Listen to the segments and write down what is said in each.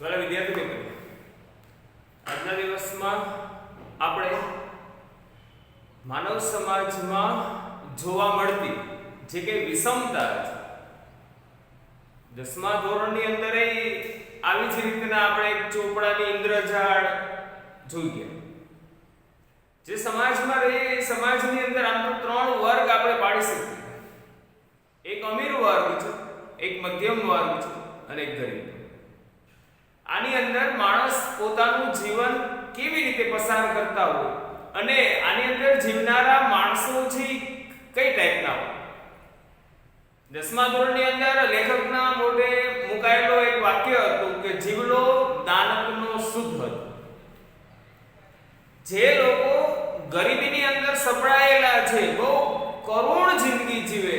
વાલા વિદ્યાર્થી મિત્રો, આજના દિવસમાં આપણે માનવ સમાજમાં જોવા મળતી જે કે વિષમતા છે, 10મા ધોરણની અંદર આવી જ રીતના આપણે એક ચોપડાની ઇન્દ્રજાળ જોઈએ. જે સમાજમાં રહે એ સમાજની અંદર આમ તો 3 વર્ગ આપણે પાડી શકીએ. એક અમીર વર્ગ છે, એક મધ્યમ વર્ગ છે અને એક ગરીબ. આની અંદર માણસ પોતાનું જીવન કેવી રીતે પસાર કરતા હોય અને આની અંદર જીવનારા માણસો છે કઈ ટાઈપના હોય. 10મા ધોરણની અંદર લેખકના મોઢે મુકાયેલો એક વાક્ય હતું કે જીવલો દાનવનો શુદ્ધ હતો. જે લોકો ગરીબીની અંદર સપડાયેલા છે, બહુ કરુણ જિંદગી જીવે,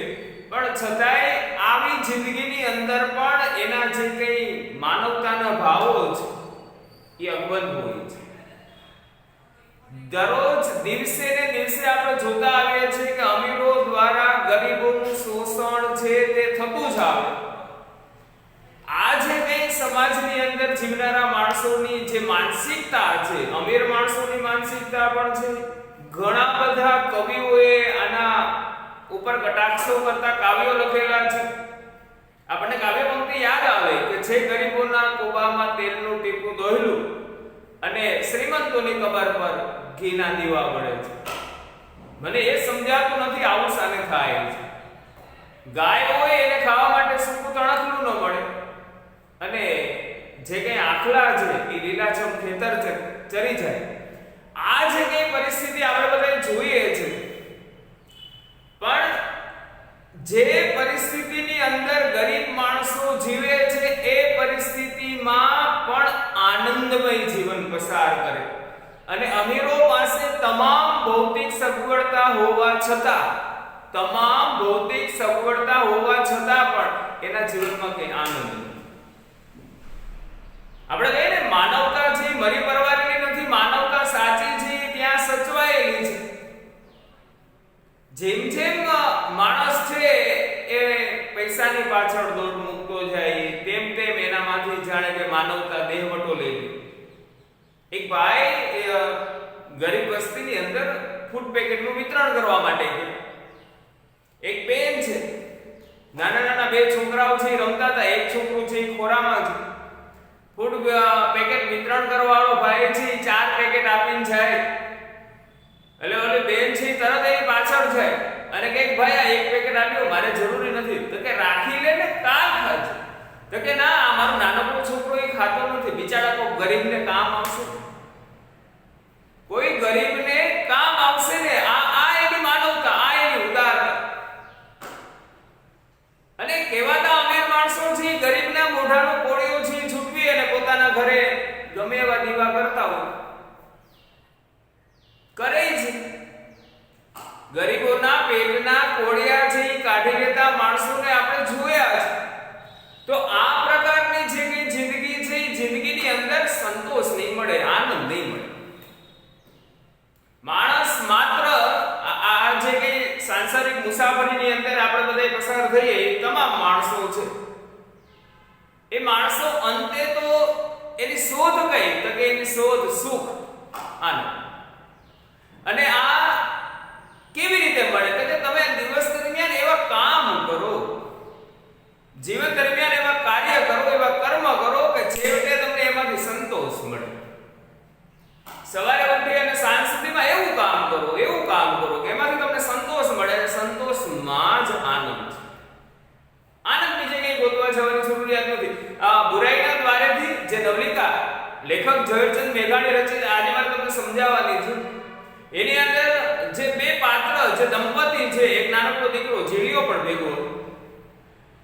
પણ છતાંય આવી જિંદગીની અંદર પણ એના જે કઈ માનવતાના ભાવો છે એ અકબંધ હોય છે. દરરોજ દિવસે ને દિવસે આપણે જોતા આવીએ છીએ કે અમીરો દ્વારા ગરીબોનું શોષણ છે તે થતું જ આવે. આ જે કઈ સમાજની અંદર જીવનારા માણસોની જે માનસિકતા છે, અમીર માણસોની માનસિકતા પણ છે. ઘણા બધા કવિઓએ આના ઉપર કટાક્ષો કરતા કાવ્યો લખેલા છે. આપણને કાવ્ય પંક્તિ યાદ આવે કે છે ગરીબોના કોબામાં તેલનું ટીપું દોહલું અને શ્રીમંતોની કબર પર ઘીના દીવા બળે છે. મને એ સમજાતું નથી આવું સાને થાય છે. ગાય હોય એને ખાવા માટે સૂકું તણખલું ન મળે અને જે કઈ આખલા છે એ લીલાછમ ખેતર છે ચરી જાય. આ જે કઈ પરિસ્થિતિ આપણે બધા જોઈએ છે, પણ જે પરિસ્થિતિની અંદર ગરીબ માણસો જીવે છે એ પરિસ્થિતિમાં પણ આનંદમય જીવન પસાર કરે અને અમીરો પાસે તમામ ભૌતિક સગવડતા હોવા છતાં પણ એના જીવનમાં કઈ આનંદ નથી. આપણે કહીએ ને માનવતા છે મરી પરવારેલી નથી, માનવતા સાચી છે ત્યાં સચવાયેલી છે. જેમ જેમ માણસ છે એ પૈસાની પાછળ દોડ મૂકતો જાય તેમ તેમ એનામાંથી જાણે કે માનવતા દેહવટો લઈ લે. એક ભાઈ ગરીબ વસ્તીની અંદર ફૂડ પેકેટનું વિતરણ કરવા માટે ગયો. એક બેન છે, નાના નાના 2 છોકરાઓ છે રમતા હતા. એક છોકરું છે ખોરામાં છે. ફૂડ પેકેટ વિતરણ કરવાવાળો ભાઈ છે 4 પેકેટ આપીને જાય એટલે ઓલી બેન છે તરત એની પાછળ જાય અને કે ભાઈ આ 1 પેકેટ આપ્યો, મારે જરૂરી નથી. તો કે રાખી લે ને, કાલ ખાજે. તો કે ના, આ મારો નાનકડો છોકરો એ ખાતો નથી, બિચારા કોઈ ગરીબને કામ આવશે, કોઈ ગરીબને કામ આવશે ને. આ એની માનવતા, આ એની ઉદારતા. અને કેવાતા અમીર માણસો છે ગરીબના મોઢાનો કોળિયો છે છૂટવી અને પોતાના ઘરે ગમે એવા દીવા કરતા હોય કરે છે. ગરીબોના પેટના કોળિયા છે કાઢી લેતા માણસોને આપણે જોયા છે. તો આ પ્રકારની જે કઈ જિંદગી છે એ જિંદગીની અંદર સંતોષ નહીં મળે, આનંદ નહીં મળે. માણસ માત્ર આ જે કઈ સાંસારિક મુસાફરીની અંદર આપણે બધા પસાર થઈએ તમામ માણસો છે એ માણસો અંતે તો એની શોધ કઈ તો કે એની શોધ સુખ, આનંદ. અને આ કેવી રીતે મળે તો કે તમે દિવસ દરમિયાન એવા કામ કરો, જીવન દરમિયાન એવા કાર્ય કરો, એવા કર્મ કરો કે છેવટે તમને એમાંથી સંતોષ મળે. સવારે ઉઠી અને સાંજ સુધીમાં એવું કામ કરો કે એમાંથી તમને સંતોષ મળે. સંતોષમાં જ આનંદ છે. આનંદ બીજે કંઈ ગોતવા જવાની જરૂરિયાત નથી. આ બુરાઈના દ્વારેથી જે નવલિકા લેખક ઝવેરચંદ મેઘાણી રચિત આજે મારે તમને સમજાવવાની છે, એની અંદર જે 2 પાત્ર, જે દંપતી છે, એક નાનકડો દીકરો ઝીલિયો પણ ભેગો,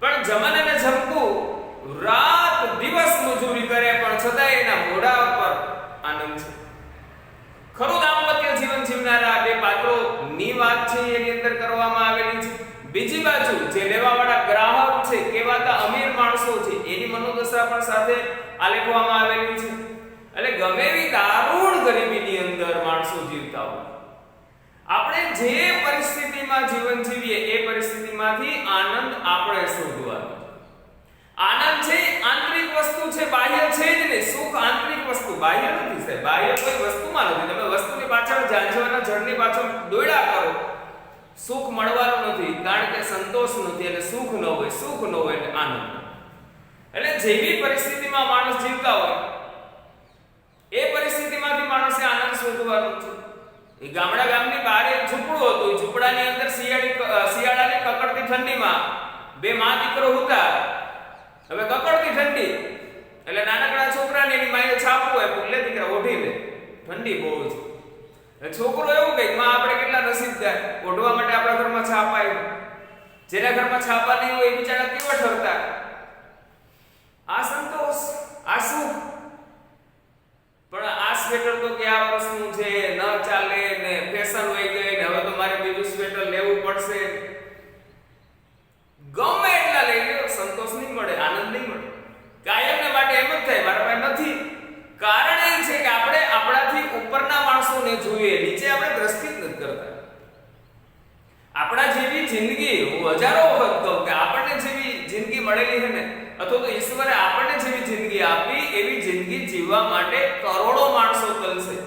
પણ જમન અને જમકુ રાત દિવસ મજૂરી કરે પણ છતાં એના મોઢા પર આનંદ છે. ખરું દાંપત્ય જીવન જીવનારા 2 પાત્રોની વાત છે એની અંદર કરવામાં આવેલી છે. બીજી બાજુ જે લેવાવાળા ગ્રાહક છે, કેવાતા અમીર માણસો છે, એની મનોદશા પણ સાથે આલેખવામાં આવેલી છે. એટલે ગમે એવી દારૂણ ગરીબીની અંદર માણસો જીવતા હોય, આપણે જે પરિસ્થિતિમાં જીવન જીવીએ એ પરિસ્થિતિમાંથી આનંદ આપણે શોધવાનો. આનંદ છે આંતરિક વસ્તુ છે, બાહ્ય છે જ નહીં. સુખ મળવાનું નથી, કારણ કે સંતોષ નથી એટલે સુખ ન હોય, સુખ ન હોય એટલે આનંદ. એટલે જેવી પરિસ્થિતિમાં માણસ જીવતા હોય એ પરિસ્થિતિમાંથી માણસે આનંદ શોધવાનો છે. એ ગામની બહાર એક ઝૂંપડું હતું. એ ઝૂંપડાની અંદર શિયાળાની કકડતી ઠંડીમાં બે માં દીકરો હતા. હવે કકડતી ઠંડી એટલે નાનકડા છોકરાને એની માએ છાપવું આપ્યું, લે દીકરા ઓઢી લે, ઠંડી બહુ છે. છોકરો એવું કહે, માં આપણે કેટલા નસીબદાર, ઓઢવા માટે આપણા ઘરમાં છાપા આવ્યું. જેના ઘરમાં છાપા નહીં હોય એ બિચારા કેવા ઠરતા. આ સંતોષ, આ સુખ. પણ આ સ્વેટર તો કયા વર્ષનું છે, ન ચાલે ને ફેશન હોય ગઈ ને હવે તો મારે બીજું સ્વેટર લેવું પડશે. ગમે એટલા લઈ લ્યો, સંતોષ નહીં મળે, આનંદ નહીં મળે. કાયમને માટે એમ જ થાય મારા પાસે નથી. કારણ એ છે કે આપણે આપણાથી ઉપરના માણસોને જોઈએ, નીચે આપણે દ્રષ્ટિ જ નથી કરતા. આપણા જેવી જિંદગી, હું હજારો વખત કહું કે આપણને જેવી જિંદગી મળેલી છે ને, અથવા તો ઈશ્વરે આપણને જેવી જિંદગી આપી એવી જિંદગી જીવવા માટે કરોડો માણસો તલશે,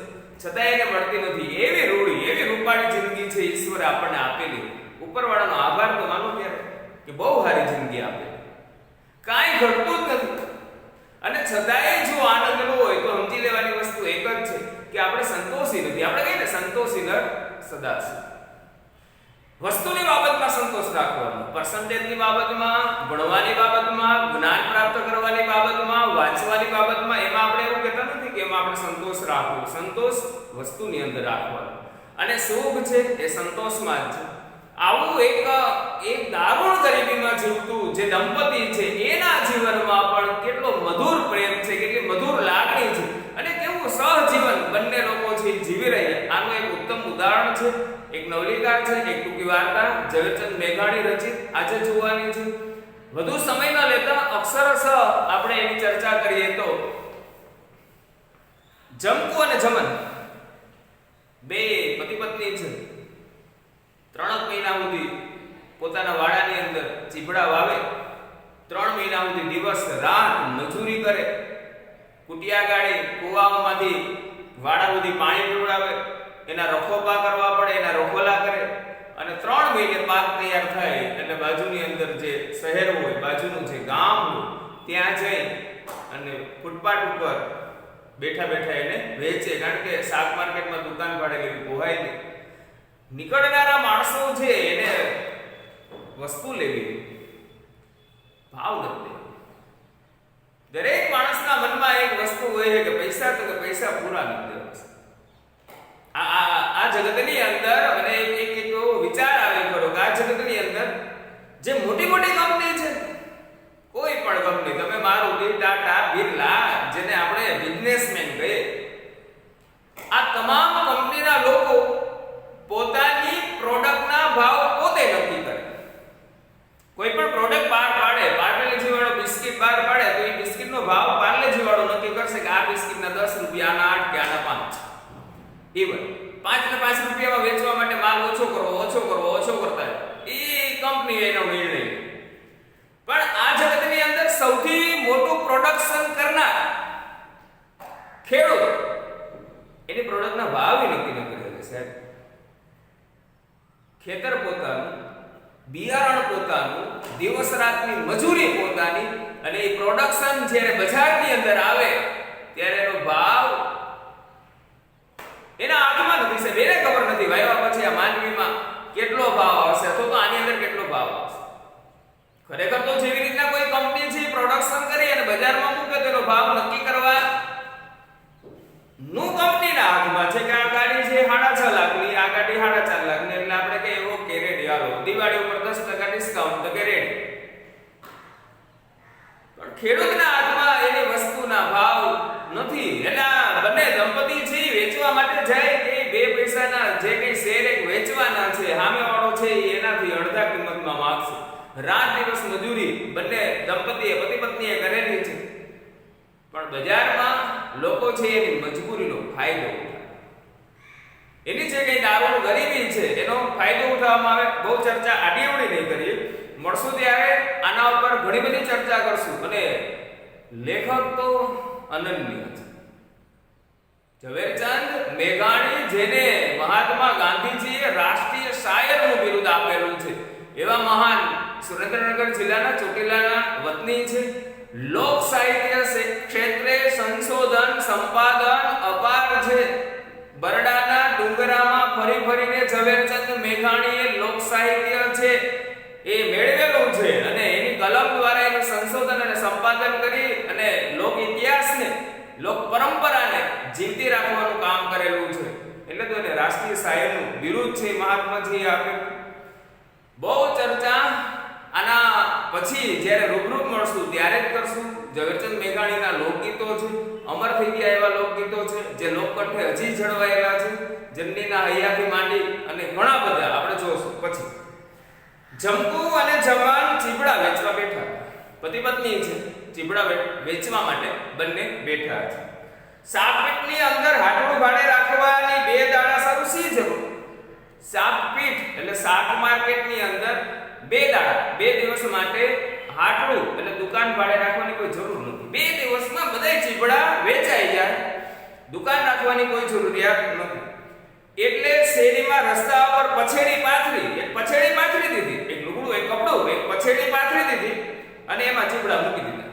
છતાં એને મળતી નથી. એવી રૂડી, એવી રૂપાળી જિંદગી છે ઈશ્વરે આપણને આપેલી. ઉપરવાળાનો આભાર તો માનો ત્યારે કે બહુ સારી જિંદગી આપેલી, કાંઈ ઘટતું જ નથી. અને છતાંય જો આનંદ ન હોય તો સમજી લેવાની વસ્તુ એક જ છે કે આપણે સંતોષી નથી. આપણે કહીએ ને સંતોષી નર સદા સુખ. વસ્તુની બાબતમાં સંતોષ રાખવાનો, પર્સન્ટેજની બાબતમાં, ભણવાની બાબતમાં, જ્ઞાન પ્રાપ્ત કરવાની બાબતમાં, વાંચવાની બાબતમાં, એમાં આપણે એવું કહેતા નથી કે એમાં આપણે સંતોષ રાખવો. સંતોષ વસ્તુની અંદર રાખવાનો. અને સુખ છે એ સંતોષમાં જ છે. આવું એક દારૂણ ગરીબીમાં જીવતું જે દંપતી છે એના જીવનમાં પણ કેટલો મધુર પ્રેમ છે, કેટલી મધુર લાગણી છે, અને કેવું સહજીવન બંને લોકો છે જીવી રહ્યા. આનું એક ઉત્તમ ઉદાહરણ છે, એક નવલિકા છે, એક ટૂંકી વાર્તા ઝવેરચંદ મેઘાણી રચિત આજે જોવાની છે. વધુ સમય ન લેતા અક્ષરશઃ આપણે એની ચર્ચા કરીએ તો જમકુ અને જમન બે પતિ પત્ની છે. 3 મહિના સુધી પોતાના વાડાની અંદર ચીભડા વાવે, 3 મહિના સુધી દિવસ રાત મજૂરી કરે, કુટિયા ગાડી કુવાઓમાંથી વાડા સુધી પાણી પીવડાવે, એના રખોપા કરવા પડે, એના રખોલા કરે, અને 3 મહિને પાક તૈયાર થાય એટલે બાજુની અંદર જે શહેર હોય, બાજુનું જે ગામ હોય ત્યાં જઈ અને ફૂટપાથ ઉપર બેઠા બેઠા એને વેચે, કારણ કે શાક માર્કેટમાં દુકાન ભાડે લેવી પોહાય નહીં. નીકળનારા માણસો છે એને વસ્તુ લેવી, ભાવ નથી. દરેક માણસના મનમાં એક વસ્તુ હોય છે કે પૈસા તો કે પૈસા પૂરા નથી દેવા. આ જગતની અંદર અને એક વિચાર આવે ખરો કે આ જગતની અંદર જે મોટી મોટી કંપની છે, કોઈ પણ કંપની, તમે મારુતિ, ટાટા, બિરલા, જેને આપણે બિઝનેસમેન કહીએ, આ તમામ કંપનીના લોકો પોતાની પ્રોડક્ટના ભાવ પોતે નક્કી કરે. કોઈ પણ પ્રોડક્ટ બહાર પાડે, પાર્લેજી વાળો બિસ્કિટ બહાર પાડે તો એ બિસ્કિટનો ભાવ પાર્લેજી વાળો નક્કી કરશે કે આ બિસ્કિટના 10 રૂપિયા, આના 8 કે આના 5. ઇવન 5 ને 5 રૂપિયામાં વેચવા માટે માલ ઓછો કરતા એ કંપની એનો નિર્ણય. પણ આ જગતની અંદર સૌથી મોટું પ્રોડક્શન કરનાર ખેડૂત એની પ્રોડક્ટના ભાવ નક્કી ન કરી શકે સાહેબ. ખેતર પોતાનું, બિયારણ પોતાનું, દિવસ રાતની મજૂરી પોતાની, અને એ પ્રોડક્શન જ્યારે બજારની અંદર આવે ત્યારે એનો ભાવ એના હાથમાં નથી સાહેબ. એને ખબર નથી વાયવા પછી આ માનવીમાં કેટલો ભાવ આવશે અથવા તો આની અંદર કેટલો ભાવ આવશે. ખરેખર તો જેવી રીતના કોઈ કંપની છે પ્રોડક્શન કરી અને બજારમાં મૂકે તેનો ભાવ નક્કી કરવા નું કંપનીના હાથમાં છે કે આ ગાડી છે 6.5 લાખની, આ ગાડી 4.5 લાખની, એટલે આપણે કહીએ ઓકે રેડી, હાલો દિવાળી ઉપર 10% ડિસ્કાઉન્ટ તો કે રેડી. પણ ખેડૂતના હાથમાં એની વસ્તુના ભાવ નથી. એના બંને દંપતી છે વેચવા માટે જાય કે 2 પૈસાના જે કઈ શેર એક વેચવાના છે, સામેવાળો છે એનાથી અડધા કિંમતમાં માંગશે. રાત દિવસ મજૂરી બંને દંપતીએ, પતિ પત્નીએ કરેલી છે, પણ બજારમાં લોકો છે એની મજબૂરીનો ફાયદો ઉઠાવે. એની જે કઈ દારૂણ ગરીબી છે એનો ફાયદો ઉઠાવવામાં આવે. બહુ ચર્ચા આડીઅવળી નહીં કરીએ, મળશું ત્યારે આના ઉપર ઘણી બધી ચર્ચા કરશું. અને લેખક તો અનન્ય છે, ઝવેરચંદ મેઘાણી, જેને મહાત્મા ગાંધીજીએ રાષ્ટ્રીય શાયરનું બિરુદ આપેલું છે. એવા મહાન સુરેન્દ્રનગર જિલ્લાના ચોટીલાના વતની છે. લોક સાહિત્ય ક્ષેત્રે સંશોધન સંપાદન અપાર છે. બરડાના ડુંગરામાં ફરી ફરીને ઝવેરચંદ મેઘાણીએ લોક સાહિત્ય છે એ મેળવેલું છે અને એની કલમ દ્વારા એનું સંશોધન અને સંપાદન કરી અને લોક ઇતિહાસને લોક પરંપરાને જીવતી રાખવાનું કામ કરેલું છે. એટલે તો એને રાષ્ટ્રીય શાયરનું બિરુદ છે મહાત્માજી આપેલું. બહુ ચર્ચા આના પછી જ્યારે રૂબરૂ મળશું ત્યારે જ કરશું. ઝવેરચંદ મેઘાણીના લોકગીતો છે, અમર થઈ ગયા એવા લોકગીતો છે જે લોકકંઠે હજી જળવાયેલા છે. જમનીના હૈયાથી માંડી અને ઘણા બધા આપણે જોશું. પછી જમકુ અને જવાન ચીબડા વેચવા બેઠા. પતિ પત્ની છે, ચીબડા વેચવા માટે બંને બેઠા છે. શાકપીઠની અંદર હાટડું ભાડે રાખવાની 2 દાડા સારું સી જરૂર. શાકપીઠ એટલે શાક માર્કેટની અંદર 2 દાડા 2 દિવસ માટે હાટડું એટલે દુકાન ભાડે રાખવાની કોઈ જરૂર નથી. 2 દિવસમાં બધાય ચીબડા વેચાઈ જાય. દુકાન રાખવાની કોઈ જરૂરિયાત નથી. એટલે શેરીમાં રસ્તા પર પછેડી પાથરી દીધી. એક લુગડું, એક કપડું, એક પછેડી પાથરી દીધી અને એમાં ચીબડા મૂકી દીધા.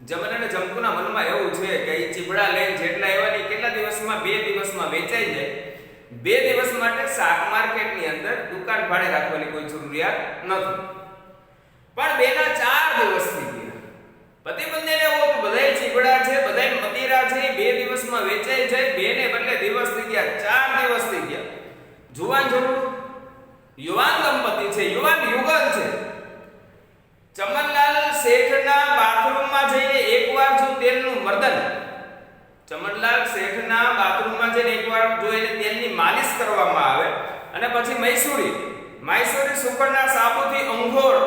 જમન અને જમકુના મનમાં એવું છે કે એ ચીબડા લઈને જેટલા એવાની કેટલા દિવસમાં 2 દિવસમાં વેચાઈ જાય. 2 દિવસ માટે શાક માર્કેટની અંદર દુકાન ભાડે રાખવાની કોઈ જરૂરિયાત નથી. પણ 2 ના 4 દિવસ થઈ ગયા. પતિ પત્નીને એવું બધાય ચીબડા છે, બધાય મદિરા છે, 2 દિવસમાં વેચાઈ જાય. 2 ને બદલે દિવસ થઈ ગયા, 4 દિવસ થઈ ગયા. જુવાન જોડું યુવાન દંપતી છે, યુવાન યુગલ છે. ચમનલાલ શેઠના બાથરૂમમાં જઈને એકવાર જો તેલનું મર્દન, ચમનલાલ શેઠના બાથરૂમમાં જઈને એકવાર જો એને તેલની માલિશ કરવામાં આવે અને પછી મૈસૂરી સુકરના સાબુથી અંઘોળ,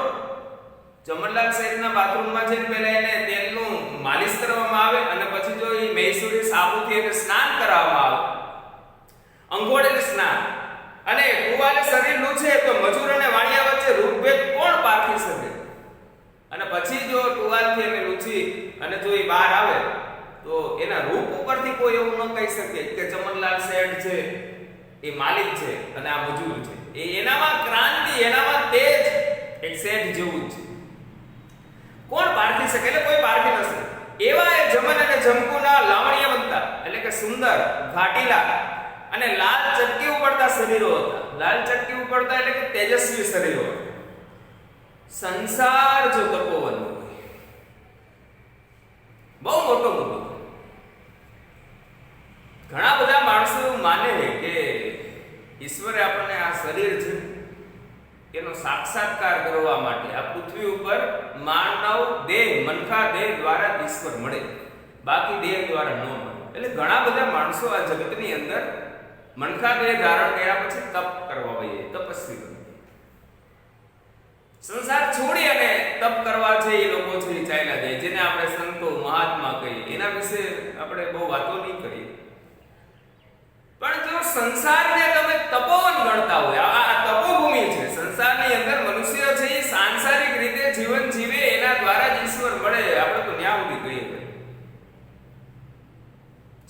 ચમનલાલ શેઠના બાથરૂમમાં જઈને પહેલા એને તેલનું માલિશ કરવામાં આવે અને પછી જો એ મૈસૂરી સાબુથી એને સ્નાન કરાવવામાં આવે, અંઘોળ એટલે સ્નાન, અને ટુવાલે શરીર લૂછે તો મજૂર અને વાણિયા વચ્ચે રૂપભેદ કોણ પારખી શકે? અને પછી જો ટુવાલથી એને લૂછી અને જો એ બહાર આવે તો એના રૂપ ઉપરથી કોઈ એવું ન કહી શકે કે ચમનલાલ શેઠ છે એ માલિક છે અને આ મજૂર છે. એનામાં ક્રાંતિ, એનામાં તેજ એક શેઠ જેવું જ છે. કોણ પારખી શકે? એટલે કોઈ પારખી ન શકે. એવા એ જમન અને જમકુના લાવણ્યવંતા એટલે કે સુંદર, ઘાટીલા અને લાલ ચટકી ઉપડતા શરીરો હતા. લાલ ચટકી ઉપડતા એટલે કે તેજસ્વી શરીરો હતા. સંસાર જો તપોવન હોય, બહુ મોટો મુદ્દો. ઘણા બધા માણસો માને છે કે ઈશ્વરે આપણને આ શરીર છે એનો સાક્ષાત્કાર કરવા માટે આ પૃથ્વી ઉપર માનવ દેહ, મનખા દેહ દ્વારા ઈશ્વર મળે, બાકી દેહ દ્વારા ન મળે. એટલે ઘણા બધા માણસો આ જગતની અંદર મનખા દેહ ધારણ કર્યા પછી તપ કરવા વઈએ, તપસ્વી બને. સંસાર છોડી અને તપ કરવા છે એ લોકો છે એ ચાલ્યા જાય, જેને આપણે સંતો મહાત્મા કહીએ. એના વિશે આપણે બહુ વાતો નહીં કરીએ. પણ જો સંસારને તમે તપોવન ગણતા હોય, આ તપોભૂમિ છે. સંસારની અંદર મનુષ્ય છે એ સાંસારિક રીતે જીવન જીવે એના દ્વારા જ ઈશ્વર મળે. આપણે તો ન્યા સુધી કહીએ.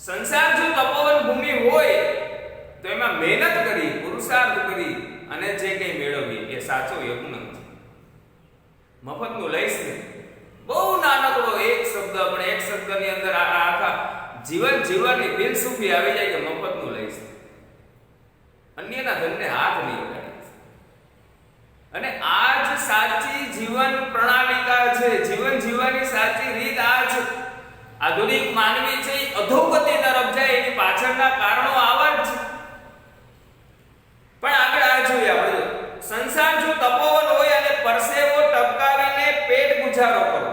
સંસાર જો તપોવન ભૂમિ હોય તો એમાં મહેનત કરી, પુરુષાર્થ કરી અને જે કંઈ મેળવીએ એ સાચો યજ્ઞ છે. મફતનું લઈશ ને, બહુ નાનકડો એક શબ્દ, પણ એક શબ્દની અંદર આખા જીવન જીવવાની ફિલસૂફી આવી જાય કે મફતનું લઈશ, અન્યના ધનને હાથ નહીં લગાડીશ. અને આ જ સાચી જીવન પ્રણાલિકા છે. જીવન જીવવાની સાચી રીત આ છે. આધુનિક માનવી છે અધોગતિ તરફ જાય એની પાછળના કારણો આવા જ છે. પણ આગળ આ જોઈએ આપણે, સંસાર જો તપોવન હોય અને પરસેવો ટપકાવીને પેટ ગુજારો કરવો,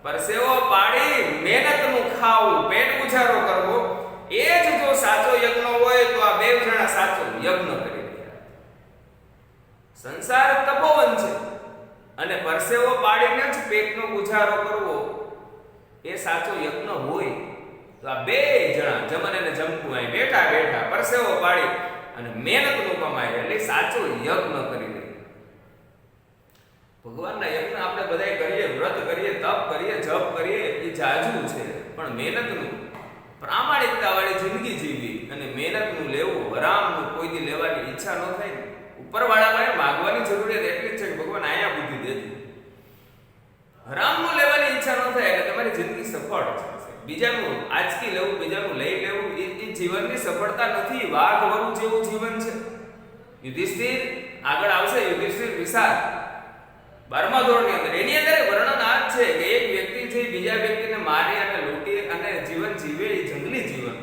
પરસેવો પાડી મહેનતનું ખાવું, પેટ ગુજારો કરવો, એ જ જો સાચો યજ્ઞ હોય તો આ બે જણા સાચો યજ્ઞ કરી રહ્યા. સંસાર તપોવન છે અને પરસેવો પાડીને જ પેટનો ગુજારો કરવો એ સાચો યજ્ઞ હોય તો આ બે જણા જમન અને જમકુ અહીં બેઠા બેઠા પરસેવો પાડી અને મહેનતનું કમાય એટલે સાચો યજ્ઞ કરી દે. ભગવાનના યજ્ઞ આપણે બધાય કરીએ, વ્રત કરીએ, તપ કરીએ, જપ કરીએ, એ જાજુ છે. પણ મહેનતનું, પ્રામાણિકતા વાળી જિંદગી જીવવી અને મહેનતનું લેવું, હરામનું કોઈ દી લેવાની ઈચ્છા ન થાય ને ઉપરવાળા પાસે માગવાની જરૂરિયાત એટલી જ છે કે ભગવાન આયા બુદ્ધિ દેજો. હરામનું લેવાની ઈચ્છા ન થાય એટલે તમારી જિંદગી સફળ છે. બીજાનું આજકી લેવું, બીજાનું લઈ લેવું એ જીવનની સફળતા નથી. વાઘ વરુ જેવું જીવન છે. યુધિષ્ઠિર આગળ આવશે, યુધિષ્ઠિર વિશાળ 12મા ધોરણની અંદર એની અંદર વર્ણન આ જ છે કે એક વ્યક્તિ છે બીજા વ્યક્તિને મારી અને લૂંટી અને જીવન જીવે એ જંગલી જીવન,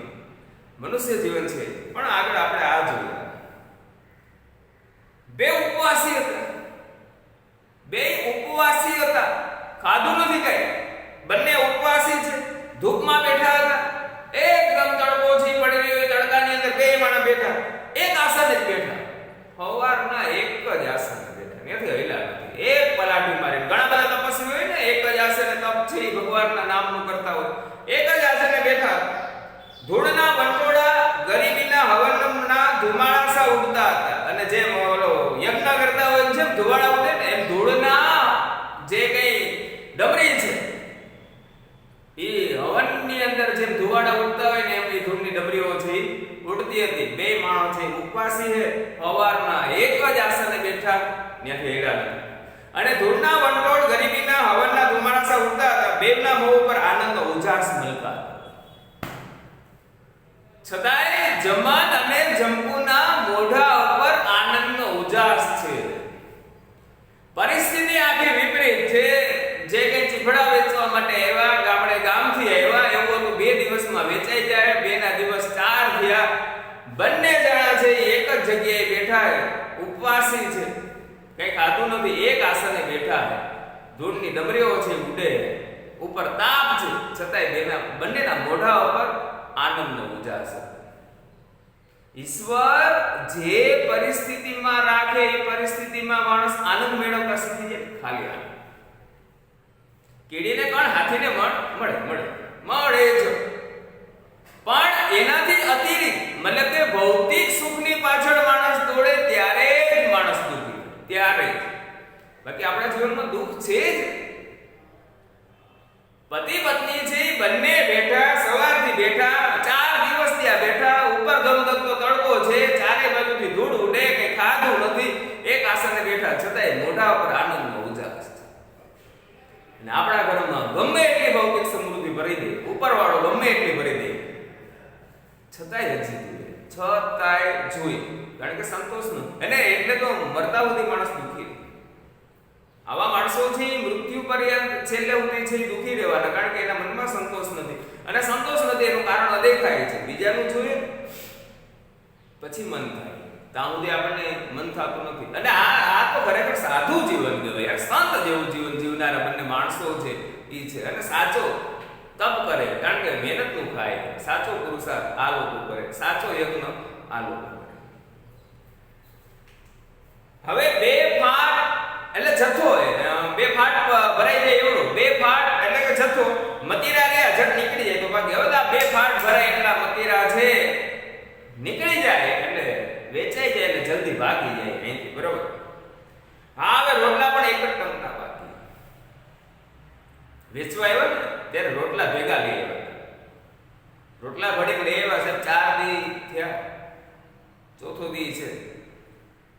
મનુષ્ય જીવન છે. પણ આગળ આપણે આ જોઈએ, બે ઉપવાસી હતા, ખાધું નથી કઈ, બંને ઉપવાસી છે, ધૂપમાં બેઠા હતા, એકદમ તડકો છે પડી રહ્યો, તડકાની અંદર બે માણસ બેઠા, એક આસને જ બેઠા, સવારના એક જ આસને બેઠા, નથી હલ્યા નથી, એક પલાઠી મારી. ઘણા બધા તપસ્વી હોય ને એક જ આસને તપ છે ભગવાનના નામનું કરતા હોય, એક જ આસને બેઠા. ધૂળના વંટોળા ગરીબીના હવનના ધુમાડા સા ઉડતા હતા, અને જેમ ઓલો યજ્ઞ કરતા હોય જેમ ધુમાડા ઉડે ને એમ ધૂળના જે કઈ ડમરી છે એ હવનની અંદર જેમ ધુવાડા ઉડતા હોય ને એમ એ ધૂળની ડમરીઓ છે ઉડતી હતી. બે માણસ છે ઉપવાસી છે, સવારના એક જ આસને બેઠા, ત્યાંથી હેડા નથી. અને ધૂળના વંટોળ ગરીબીના હવનના ધુમાડા સા ઉડતા હતા, બેવના મોં ઉપર આનંદ ઉજાસ મલકા. છતાંય જમન અને જંપુના મોઢા ઉપર આનંદનો ઉજાસ છે. પરિસ્થિતિ આખી વિપરીત છે. જે કઈ ચીફડા વેચવા માટે એવા ગામથી આવ્યા એવું હતું, 2 દિવસમાં વેચાઈ જાય. 2ના દિવસ 4 થયા. બંને જણા છે એક જ જગ્યાએ બેઠા છે, ઉપવાસી છે, કઈ ખાધું નથી, એક આસને બેઠા છે, ધૂળની ડમરીઓ છે ઉડે, ઉપર તાપ છે, છતાંય બંનેના મોઢા ઉપર આનંદનો ઉજાસ. ઈશ્વર જે પરિસ્થિતિમાં રાખે એ પરિસ્થિતિમાં માણસ આનંદ મેળવતા શીખી જાય. ખાલી આનંદ. કીડીને કોણ હાથીને મળે જ, પણ એનાથી અતિરિક્ત મતલબ કે ભૌતિક સુખની પાછળ માણસ દોડે ત્યારે જ માણસ દુઃખી, ત્યારે જ. બાકી આપણા જીવનમાં દુઃખ છે જ. પતિ પત્ની છે બંને બેઠા, સવારથી બેઠા, 4 દિવસ ત્યાં બેઠા, ઉપર ધમધમતો તડકો છે, ચારે બાજુથી ધૂળ ઉડે, કે ખાધું નથી, એક આસને બેઠા, છતાંય મોઢા ઉપર આનંદનો ઉજાસ છે. અને આપણા ઘરમાં ગમે એટલી ભૌતિક સમૃદ્ધિ ભરી દે, ઉપરવાળો ગમે એટલી ભરી દે, છતાંય જોઈ, કારણ કે સંતોષ નથી. અને એટલે તો મરતા સુધી માણસ દુઃખી. આવા માણસો છે મૃત્યુ પર્યંત છેલ્લે સુધી છે દુઃખી રહેવાના, કારણ કે એના મનમાં સંતોષ નથી. અને સંતોષ નથી એનું કારણ અદેખાય છે. બીજાનું જોઈએ પછી મન થાય, ત્યાં સુધી આપણને મન થતું નથી. અને આ તો ખરેખર સાધુ જીવન કહેવાય, સંત જેવું જીવન જીવનારા બંને માણસો છે એ છે. અને સાચો તપ કરે, કારણ કે મહેનતનું ખાય, સાચો પુરુષાર્થ આ લોકો કરે, સાચો યજ્ઞ આ લોકો કરે. હવે 2 ફાટ એટલે જથ્થો, 2 ફાટ ભરાઈ જાય એવડો, 2 ફાટ એટલે કે જથ્થો. મતીરા ગયા ઝટ નીકળી જાય તો બાકી. હવે આ 2 ફાટ ભરાય એટલા મતીરા છે, નીકળી જાય એટલે વેચાઈ જાય, એટલે જલ્દી ભાગી જાય અહીંથી, બરોબર. હા, હવે રોટલા પણ એક જ ટંકના બાકી. વેચવા આવ્યો ને ત્યારે રોટલા ભેગા લઈ આવ્યા, રોટલા ભડીને લઈ આવ્યા સાહેબ. 4 દી થયા, ચોથો દી છે,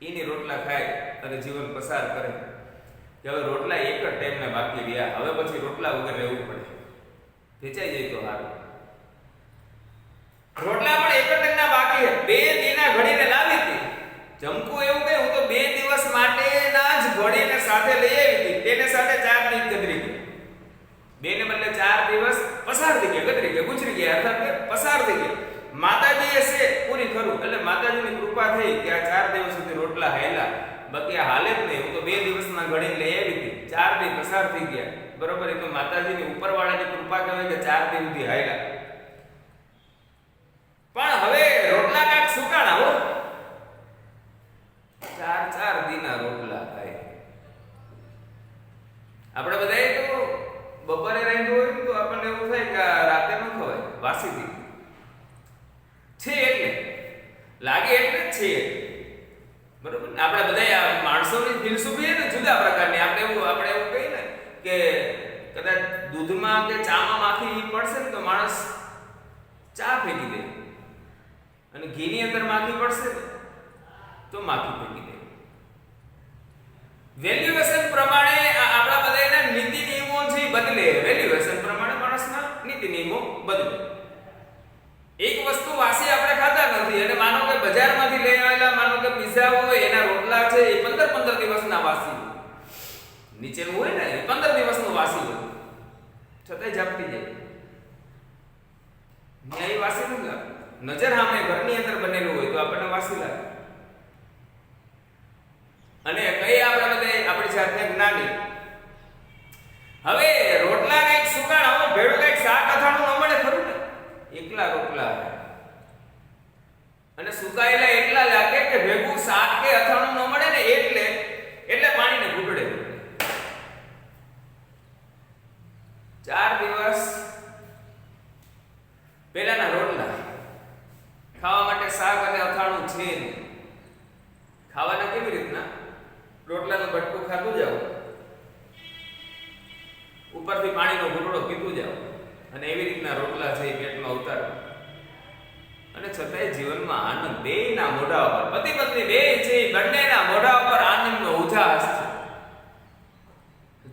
એની રોટલા ખાય અને જીવન પસાર કરે. કે હવે રોટલા એક જ ટાઈમને બાકી રહ્યા, હવે પછી રોટલા વગર રહેવું પડે, વેચાઈ જાય તો સારું. રોટલા પણ એક જ ટંકના બાકી, 2 દીના ઘડીને લાવી હતી. જમકું એવું કે હું તો 2 દિવસ માટેના જ ઘડીને સાથે લઈ આવી હતી, તેને સાથે 4 દી ગદરી ગઈ. 2 ને બદલે 4 દિવસ પસાર થઈ ગયા, ગદરી ગયા, ગુજરી ગયા, અર્થાત કે પસાર થઈ ગયા. માતાજીએ છે પૂરી ખરું, એટલે માતાજીની કૃપા થઈ કે આ 4 દિવસ સુધી રોટલા હાલ્યા. બાકી આ હાલે જ નહીં. હું તો 2 દિવસમાં ઘડીને લઈ આવી હતી, 4 દી પસાર થઈ ગયા, બરોબર. એ તો માતાજીની ઉપરવાળાની કૃપા કહેવાય કે 4 દી સુધી હાલ્યા. પણ હવે રોટલા કાંઈક સુકાણા હો, 4 દીના રોટલા થાય. આપણે બધાએ તો બપોરે રાંધ્યું હોય તો આપણને એવું થાય કે રાતે ન ખવાય, વાસી દી છે એટલે લાગે એટલે જ છે, બરોબર. આપણે બધા માણસોની ફિલસૂફી ને જુદા પ્રકારની. આપણે એવું કહીએ ને કે કદાચ દૂધમાં કે ચામાં માખી પડશે ને તો માણસ ચા ફેંકી દે, અને ઘીની અંદર માખી પડશે તો માખી ફેંકી દે. વેલ્યુએશન પ્રમાણે આપણા બધાના નીતિ નિયમો છે બદલે. વેલ્યુએશન પ્રમાણે માણસના નીતિ નિયમો બદલે. એક વસ્તુ વાસી આપણે ખાતા નથી અને માનો કે બજારમાંથી લઈ આવેલા માનો કે પિઝા હોય એના રોટલા છે એ 15 દિવસના વાસી હોય. નીચેનું હોય ને 15 દિવસનું વાસી હોય છતાંય ઝાપટી જાય. ન્યાય વાસી નથી લાગે. નજર સામે ઘરની અંદર બનેલું હોય તો આપણને વાસી લાગે. અને કઈ આપણે બધે આપણી જાતને જ્ઞાની. હવે રોટલા કઈક સુકાણ આવો ભેળું કઈક શાક અથાણું ન મળે ખરું ને. એકલા રોટલા અને સુકાયેલા એટલા લાગે કે ભેગું શાક કે અથાણું ન મળે ને એટલે પાણીને ઘૂંટડે. 4 દિવસ પહેલાના રોટલા ખાવા માટે શાક અને અથાણું છે ને ખાવાના કેવી રીતના રોટલાનું બટકું ખાતું જાવ ઉપરથી પાણીનો ઘૂંટડો પીતું જાવ અને એવી રીતના રોટલા છે એ પેટમાં ઉતારો અને છતાંય જીવનમાં આનંદ. બેયના મોઢા ઉપર પતિ પત્ની બે છે બંનેના મોઢા ઉપર આનંદનો ઉજાસ છે.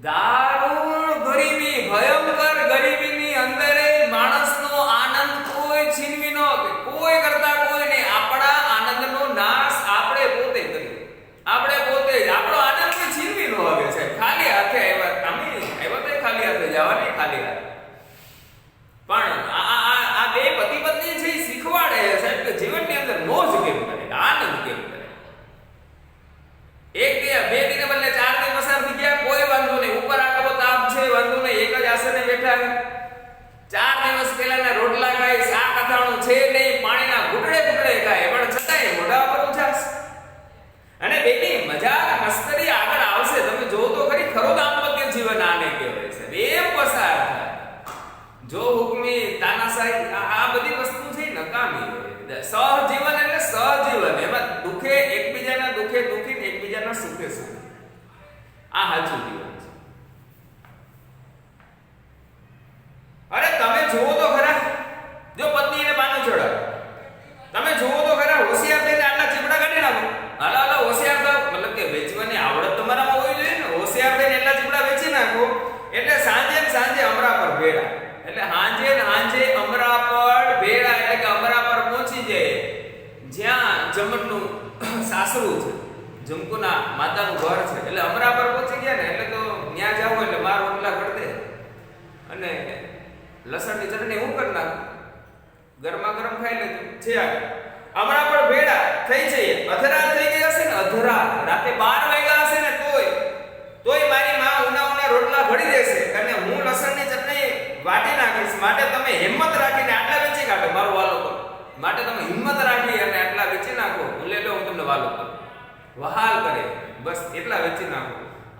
દારૂણ ગરીબી ભયંકર ગરીબીની અંદર માણસનો આનંદ કોઈ છીનવી ન કે કોઈ કરતા કોઈ નહીં. આપણા આનંદનો નાશ આપણે પોતે કરીએ. આપણે પોતે જ આપણો આનંદ કોઈ છીનવી ન આવે છે. ખાલી હાથે આવ્યા અમે આવ્યા તો ખાલી હાથે જવાની ખાલી હાથે. પણ આ બે પતિ પત્ની છે એ શીખવાડે છે સાહેબ કે જીવનની અંદર મોજ કેમ કરે, આનંદ કેમ કરે. એક બે દિને બદલે 4 દિન પસાર થઈ ગયા કોઈ વાંધો નહીં. ઉપર આટલો તાપ છે વાંધો નહીં. એક જ આસને બેઠા 4 દિવસ પહેલાના રોટલા ખાય શાક અથાણું છે નહીં પાણીના ઘૂંટડે ખાય પણ છતાંય મોઢા પર ઉજાસ. અને બેની મજાક મસ્કરી આગળ આવશે. તમે જોવો તો ખરી ખરો દાંપત્ય જીવન આને કહેવાય છે. એમ પસાર થાય. જો હુકમી તાનાશાહી આ બધી વસ્તુ છે નકામી. સહજીવન એટલે સહજીવન. એમાં દુખે એકબીજાના દુખે દુખીને એકબીજાના સુખે સુખ. આ સાચું જીવન છે. અરે તમે જુઓ તો ખરા જો પત્નીને પાનું ચડાવે તમે જુઓ તો ખરા હોશિયાર થઈને આટલા ચીપડા કાઢી નાખો. હાલો હોશિયાર થાવ મતલબ કે વેચવાની આવડત તમારામાં હોવી જોઈએ ને. હોશિયાર થઈને એટલા ચીપડા વેચી નાખો એટલે સાંજે અમરા પર ભેળા. એટલે હાંજે અમરા પર ભેળા એટલે કે અમરા પર પહોંચી જાય જ્યાં જમણનું સાસરું છે, જમકુના માતાનું ઘર છે. એટલે અમરા પર પહોંચી ગયા ને એટલે તો ત્યાં જાવ એટલે માર રોટલા કરી દે અને લસણની ચટણી હું કરી નાખું. ગરમા ગરમ ખાઈ લેજો છે. અમરા પર ભેળા થઈ જઈએ. અધરાત થઈ ગઈ હશે ને અધરાત રાતે 12 વાગ્યા હશે ને તોય મારી માં ઉના રોટલા ઘડી દેશે અને હું લસણની ચટણી વાટી નાખીશ. માટે તમે હિંમત રાખીને આટલા વેચી કાઢો. મારો વાલો કરો માટે તમે હિંમત રાખી અને આટલા વેચી નાખો. હું લે લો હું તમને વાલો કરું. વહાલ કરે બસ એટલા વેચી નાખો.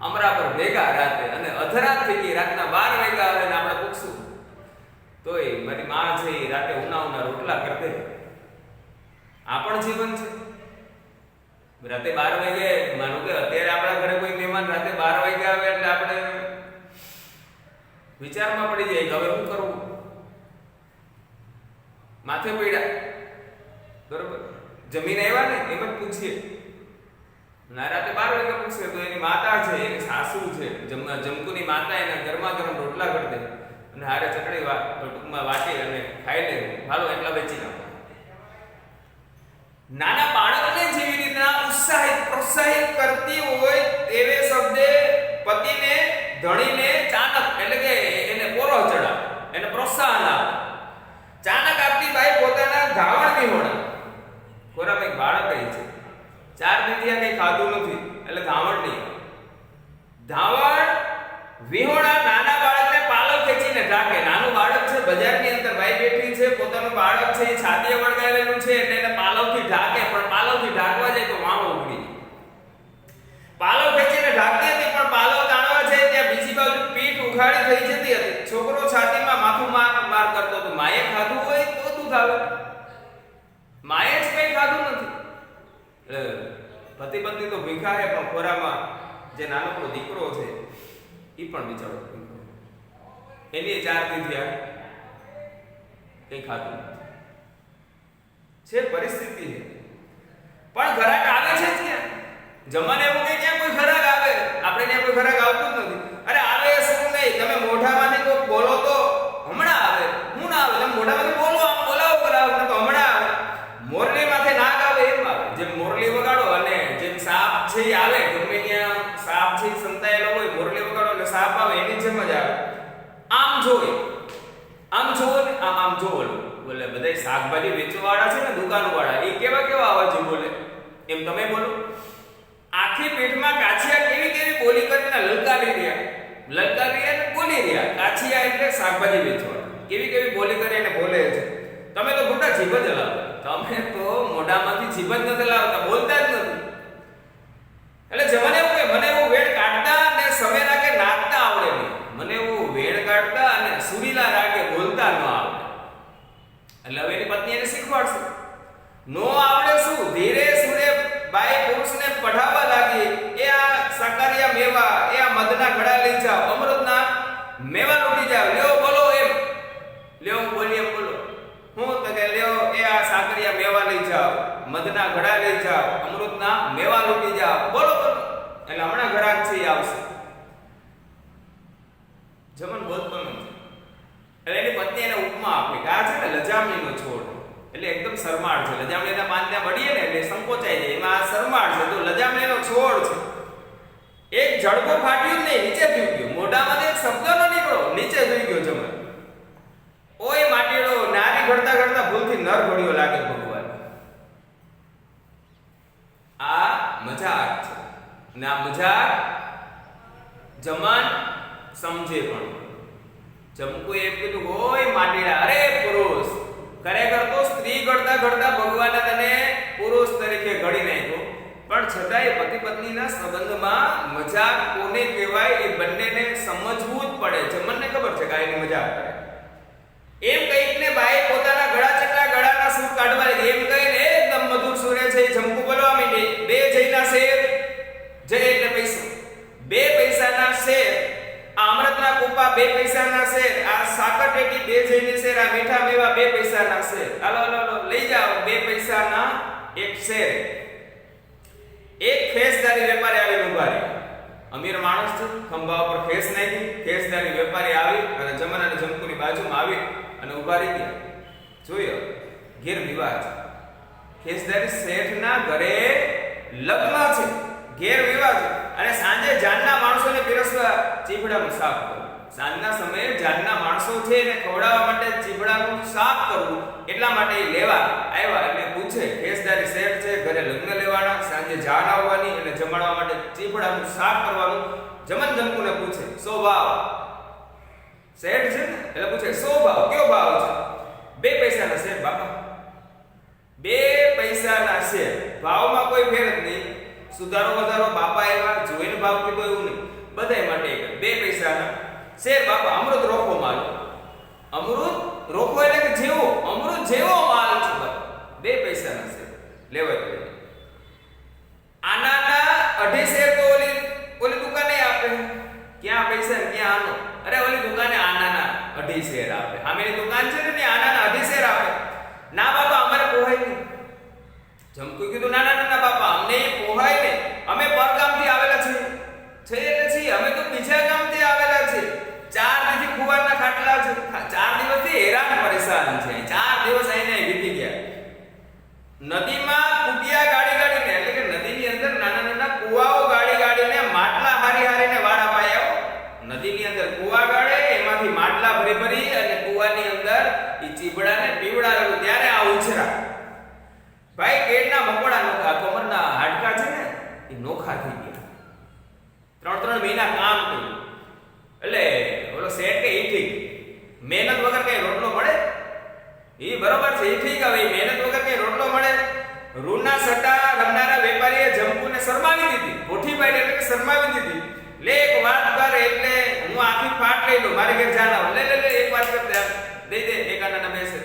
અમરા પર ભેગા રાતે અને અધરાત થઈ ગઈ. રાતના 12 વાગ્યા આવે ને આપણે પૂછશું તોય મારી માં છે એ રાતે ઉના રોટલા કરી દે. આ પણ જીવન છે. રાતે 12 વાગે માનો કે અત્યારે આપણા ઘરે કોઈ મહેમાન રાતે 12 વાગે આવે એટલે આપણે વિચારમાં પડી જાય કે હવે શું કરવું. માથે પડ્યા બરોબર જમીન આવ્યા ને એમ જ પૂછીએ. ના રાતે 12 વાગે પૂછીએ તો એની માતા છે એની સાસુ છે જમકુની માતા એના ગરમા ગરમ રોટલા કરી દે અને હારે ચટણી ટૂંકમાં વાટી અને ખાઈ લે. હાલો એટલા વેચી નાખો. નાના બાળકને જેવી રીતના પ્રોત્સાહિત કરતી હોય તેવે શબ્દે પતિને ધણીને ચાનક એટલે કે એને પોરો ચડાવે એને પ્રોત્સાહન આપે. ચાનક આપતી બાઈ પોતાના ધાવણ વિહોણા ખોરાક એક બાળક રહી છે 4 દીથી કઈ ખાધું નથી એટલે ધાવણ નહીં. ધાવણ વિહોણા નાના બાળકને પાલવ ખેંચીને ઢાકે. નાનું બાળક છે બજારની અંદર બાઈ બેઠી છે પોતાનું બાળક છે એ છાતીએ વળગાવેલું છે એટલે એને પાલવથી ઢાકે પણ પાલવથી ઢાકવા જાય તો વાણો ઉગડી. પાલવ ખેંચીને ઢાકતી હતી પણ પાલવ તાણવા જાય ત્યાં બીજી બાજુ પીઠ ઉઘાડી થઈ જતી હતી. છોકરો છાતીમાં માથું માર કરતો હતો. માએ ખાધું હોય તો દૂધ આવે. માએ જ કઈ ખાધું નથી. પતિ પત્ની તો ભીખા હે પણ ખોરામાં જે નાનકડો દીકરો છે એ પણ બિચારો એની 4 દી થયા કઈ ખાતું છે. પરિસ્થિતિ છે પણ ઘરાક આવે છે ત્યાં જમાને એવું કે ક્યાં કોઈ ઘરાક આવે આપણે ત્યાં કોઈ ઘરાક આવતું જ નથી. અરે આવે શું નહીં, તમે મોઢામાંથી કોઈ બોલો તો હમણાં આવે. હું ના આવે, તમે મોઢામાંથી બોલો, આમ બોલાવો કરાવો તો હમણાં આવે. મોરલી માથે નાગ આવે એમ આવે. જેમ મોરલી વગાડો અને જેમ સાપ છે એ આવે, ગમે ત્યાં સાપ છે સંતાયેલો હોય, મોરલી વગાડો એટલે સાપ આવે, એની જેમ જ આવે. આમ જોવે, આમ જોવો ને, આમ જોવો બોલે. બધા શાકભાજી વેચવાવાળા છે ને, દુકાનવાળા, એ કેવા કેવા અવાજ બોલે એમ તમે બોલો. આખી પેટમાં કાછિયા કેવી કેવી બોલી કરીને લલકારી રહ્યા બોલી રહ્યા. કાછિયા એટલે શાકભાજી વેચવાળા કેવી કેવી બોલી કરીને બોલે છે. તમે તો મોટા જીભ જ હલાવો, તમે તો મોઢામાંથી જીભ જ નથી લાવતા, બોલતા જ નથી. એટલે જમને એવું કે મને એવું વેણ કાઢતા અને સમય રાગે નાચતા આવડે નહીં, મને એવું વેણ કાઢતા અને સુરીલા રાગે બોલતા ન આવડે. એટલે હવે એની પત્ની એને શીખવાડશે. નો આવડે શું, ધીરે સુરે બાઈ પુરુષને પઢાવવા લાગી. એ આ સાકરિયા મેવા, એ આ મધના ઘડા લઈ જાઓ, અમૃતના મેવા લૂટી જાઓ, લ્યો બોલો એમ. લ્યો હું બોલી એમ બોલો. હું તો કે લ્યો એ આ સાકરિયા મેવા લઈ જાઓ, મધના ઘડા લઈ જાઓ, અમૃતના મેવા લૂટી જાઓ, બોલો બોલો. એટલે હમણાં ઘરાક છે એ આવશે. જમન બોલતો નથી. એટલે એની પત્ની એને ઉપમા આપી કે આ છે ને લજામણીનો છોડ, એટલે એકદમ શરમાળ છે. લજામણીના પાન ત્યાં વળીએ ને એટલે સંકોચાઈ જાય, એમાં આ શરમાળ છે, તો લજામણીનો છોડ છે. એક જડબો ફાટ્યો જ નહીં, નીચે ધોઈ ગયો. મોઢામાંથી એક શબ્દ ન નીકળો, નીચે ધોઈ ગયો જમન. ઓય માટીડો, નારી ઘડતા ઘડતા ભૂલથી નર ઘડ્યો લાગે ભગવાન. આ મજાક છે, અને આ મજાક જમન સમજે પણ. જમકુ એમ કીધું, ઓય માટીડા, અરે પુરુષ, ખરેખર તો સ્ત્રી ઘડતા ઘડતા ભગવાને તને પુરુષ તરીકે ઘડી નાખ્યો, પણ છતાંય પતિ પત્નીના સંબંધમાં મજાક કોને કહેવાય એ બંનેને સમજવું જ પડે. જમનને ખબર છે કે આ એની મજાક કરે. એમ કહીને બાઈ પોતાના ગળા ચકલા ગળાના સૂર કાઢવા લાગી. એમ કહીને એકદમ મધુર સુરે છે જમકુ બોલવા માંડી, બે જઈના શેર, જય એટલે પૈસા, બે પૈસાના શેર, આ અમૃતના કુપા બે પૈસાના શેર, આ સાકર ટેટી બે જઈની શેર, આ મીઠા મેવા બે પૈસાના શેર. હાલો હાલો લઈ જાઓ બે પૈસાના એક શેર. એક ખેસદારી વેપારી આવીને ઉભા રહ્યા. અમીર માણસ છે, ખંભા ઉપર ખેસ નાખી. ખેસદારી વેપારી આવી અને જમન અને જમકુની બાજુમાં આવી અને ઉભા રહી ગયા. જોયો ઘેર વિવાહ છે. ખેસદારી શેઠના ઘરે લગ્ન છે, ઘેર વિવાહ છે, અને સાંજે જાનના માણસોને પીરસવા ચીભડાનું શાક કરવું. સાંજના સમયે જાનના માણસો છે એને ખવડાવવા માટે ચીભડાનું શાક કરવું, એટલા માટે એ લેવા આવ્યા. એટલે પૂછે, ખેસદારી શેઠ છે, ઘરે લગ્ન લેવાના, સાંજે જાન આવવાની અને જમાડવા માટે ચીભડાનું શાક કરવાનું. જમન જમકુને પૂછે, સો ભાવ. શેઠ છે ને એટલે પૂછે, સો ભાવ, કયો ભાવ છે? બે પૈસાના શેર બાપા, બે પૈસાના શેર. ભાવમાં કોઈ ફેર જ નહીં. સુધારો વધારો બાપા એવા જોઈને ભાવ કીધો એવું નહીં, બધાય માટે એક બે પૈસાના શેર બાપા. અમૃત રોખો માલ, અમૃત રોખો એટલે કે જેવો અમૃત જેવો માલ છે બાપા. બે પૈસાના શેર લેવાય. આનાના અઢી શેર તો ઓલી દુકાને આપે. ક્યાં પૈસા ને ક્યાં આનો? અરે ઓલી દુકાને આનાના અઢી શેર આપે. આમેની દુકાન છે ને ત્યાં આનાના અઢી શેર આપે. ના બાપા અમારે પોહાય નહીં. જમકુ કીધું, ના ના ના બાપા, અમને એ પોહાય ને, અમે પરગામથી આવેલા છીએ. એટલે છીએ અમે તો બીજા ગામથી આવેલા છીએ. 4 દિવસથી કુવારના ખાટલા છે, 4 દિવસથી હેરાન પરેશાન છે. 4 દિવસ આઈને વીતી ગયા. નદીમાં કુટિયા ગાડી ગાડીને, એટલે કે નદીની અંદર નાના નાના કુવાઓ ગાડી ગાડીને માટલા હારી હારીને વાડા પાયા. નદીની અંદર કુવા ગાડે, એમાંથી માટલા ભરી ભરી અને કુવાની અંદર ઈ ચીબડાને પીવડાવેલું. ત્યારે આ ઉછરા ભાઈ પેટના મકોડા નોખા, કમરના હાડકા છે ને એ નોખા થઈ ગયા. 3 મહિના કામ કર્યું. એટલે ઓલો શેઠ કે ઈ ઠીક, મહેનત વગર કઈ રોટલો મળે? ઈ બરોબર છે, ઈ ઠીક. હવે મહેનત વગર કઈ રોટલો મળે? રૂના સટા રમનારા વેપારીએ જમકુને શરમાવી દીધી. પોઠી પાડી એટલે કે શરમાવી દીધી. લે એક વાત કર, એટલે હું આખી ફાટ લઈ લઉં, મારે ઘેર જાના. લે લે લે એક વાત કર દે, દઈ દે એક આના બેસે,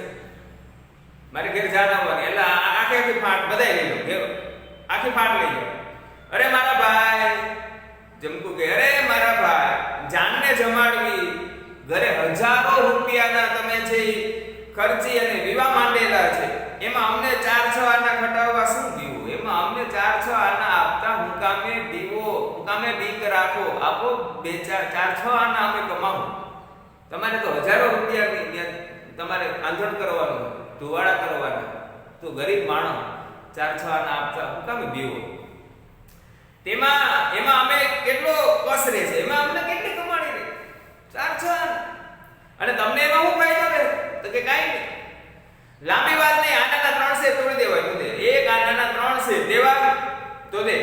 મારે ઘેર જાના આવવાની. એટલે આખી ફાટ બધાય લઈ લો, ઘેર આખી ફાટ લઈ લો. અરે મારા ભાઈ, જમકુ કે અરે મારા ભાઈ, જાનને જમાડવી, ઘરે હજારો રૂપિયાના તમે જે ખર્ચી અને વિવાહ માંડેલા છે, એમાં અમને 4-6 આના ખટાવવા શું દીવો? એમાં અમને 4-6 આના આપતા હું કામે દીવો, હું મને બીક રાખો, આપો 2 4 4 6 આના અમે કમાવો. તમારે તો હજારો રૂપિયાની તમારે આંધણ કરવાનું, ધુવાડા કરવાના, તો ગરીબ માણસ 4 6 આના આપતા હું કામ બીવો. એમાં અમે કેટલો કસ રહે છે, એમાં અમને કેટલી કમાણી રહે 4 6 આના. અને તમને એમાં શું ફાયદો રહે? તો કે કાંઈ નહીં. લાંબી વાત નહીં, આનાના 3 શેર તોડી દેવાય તો દે. એક આનાના 3 શેર દેવા તો દે.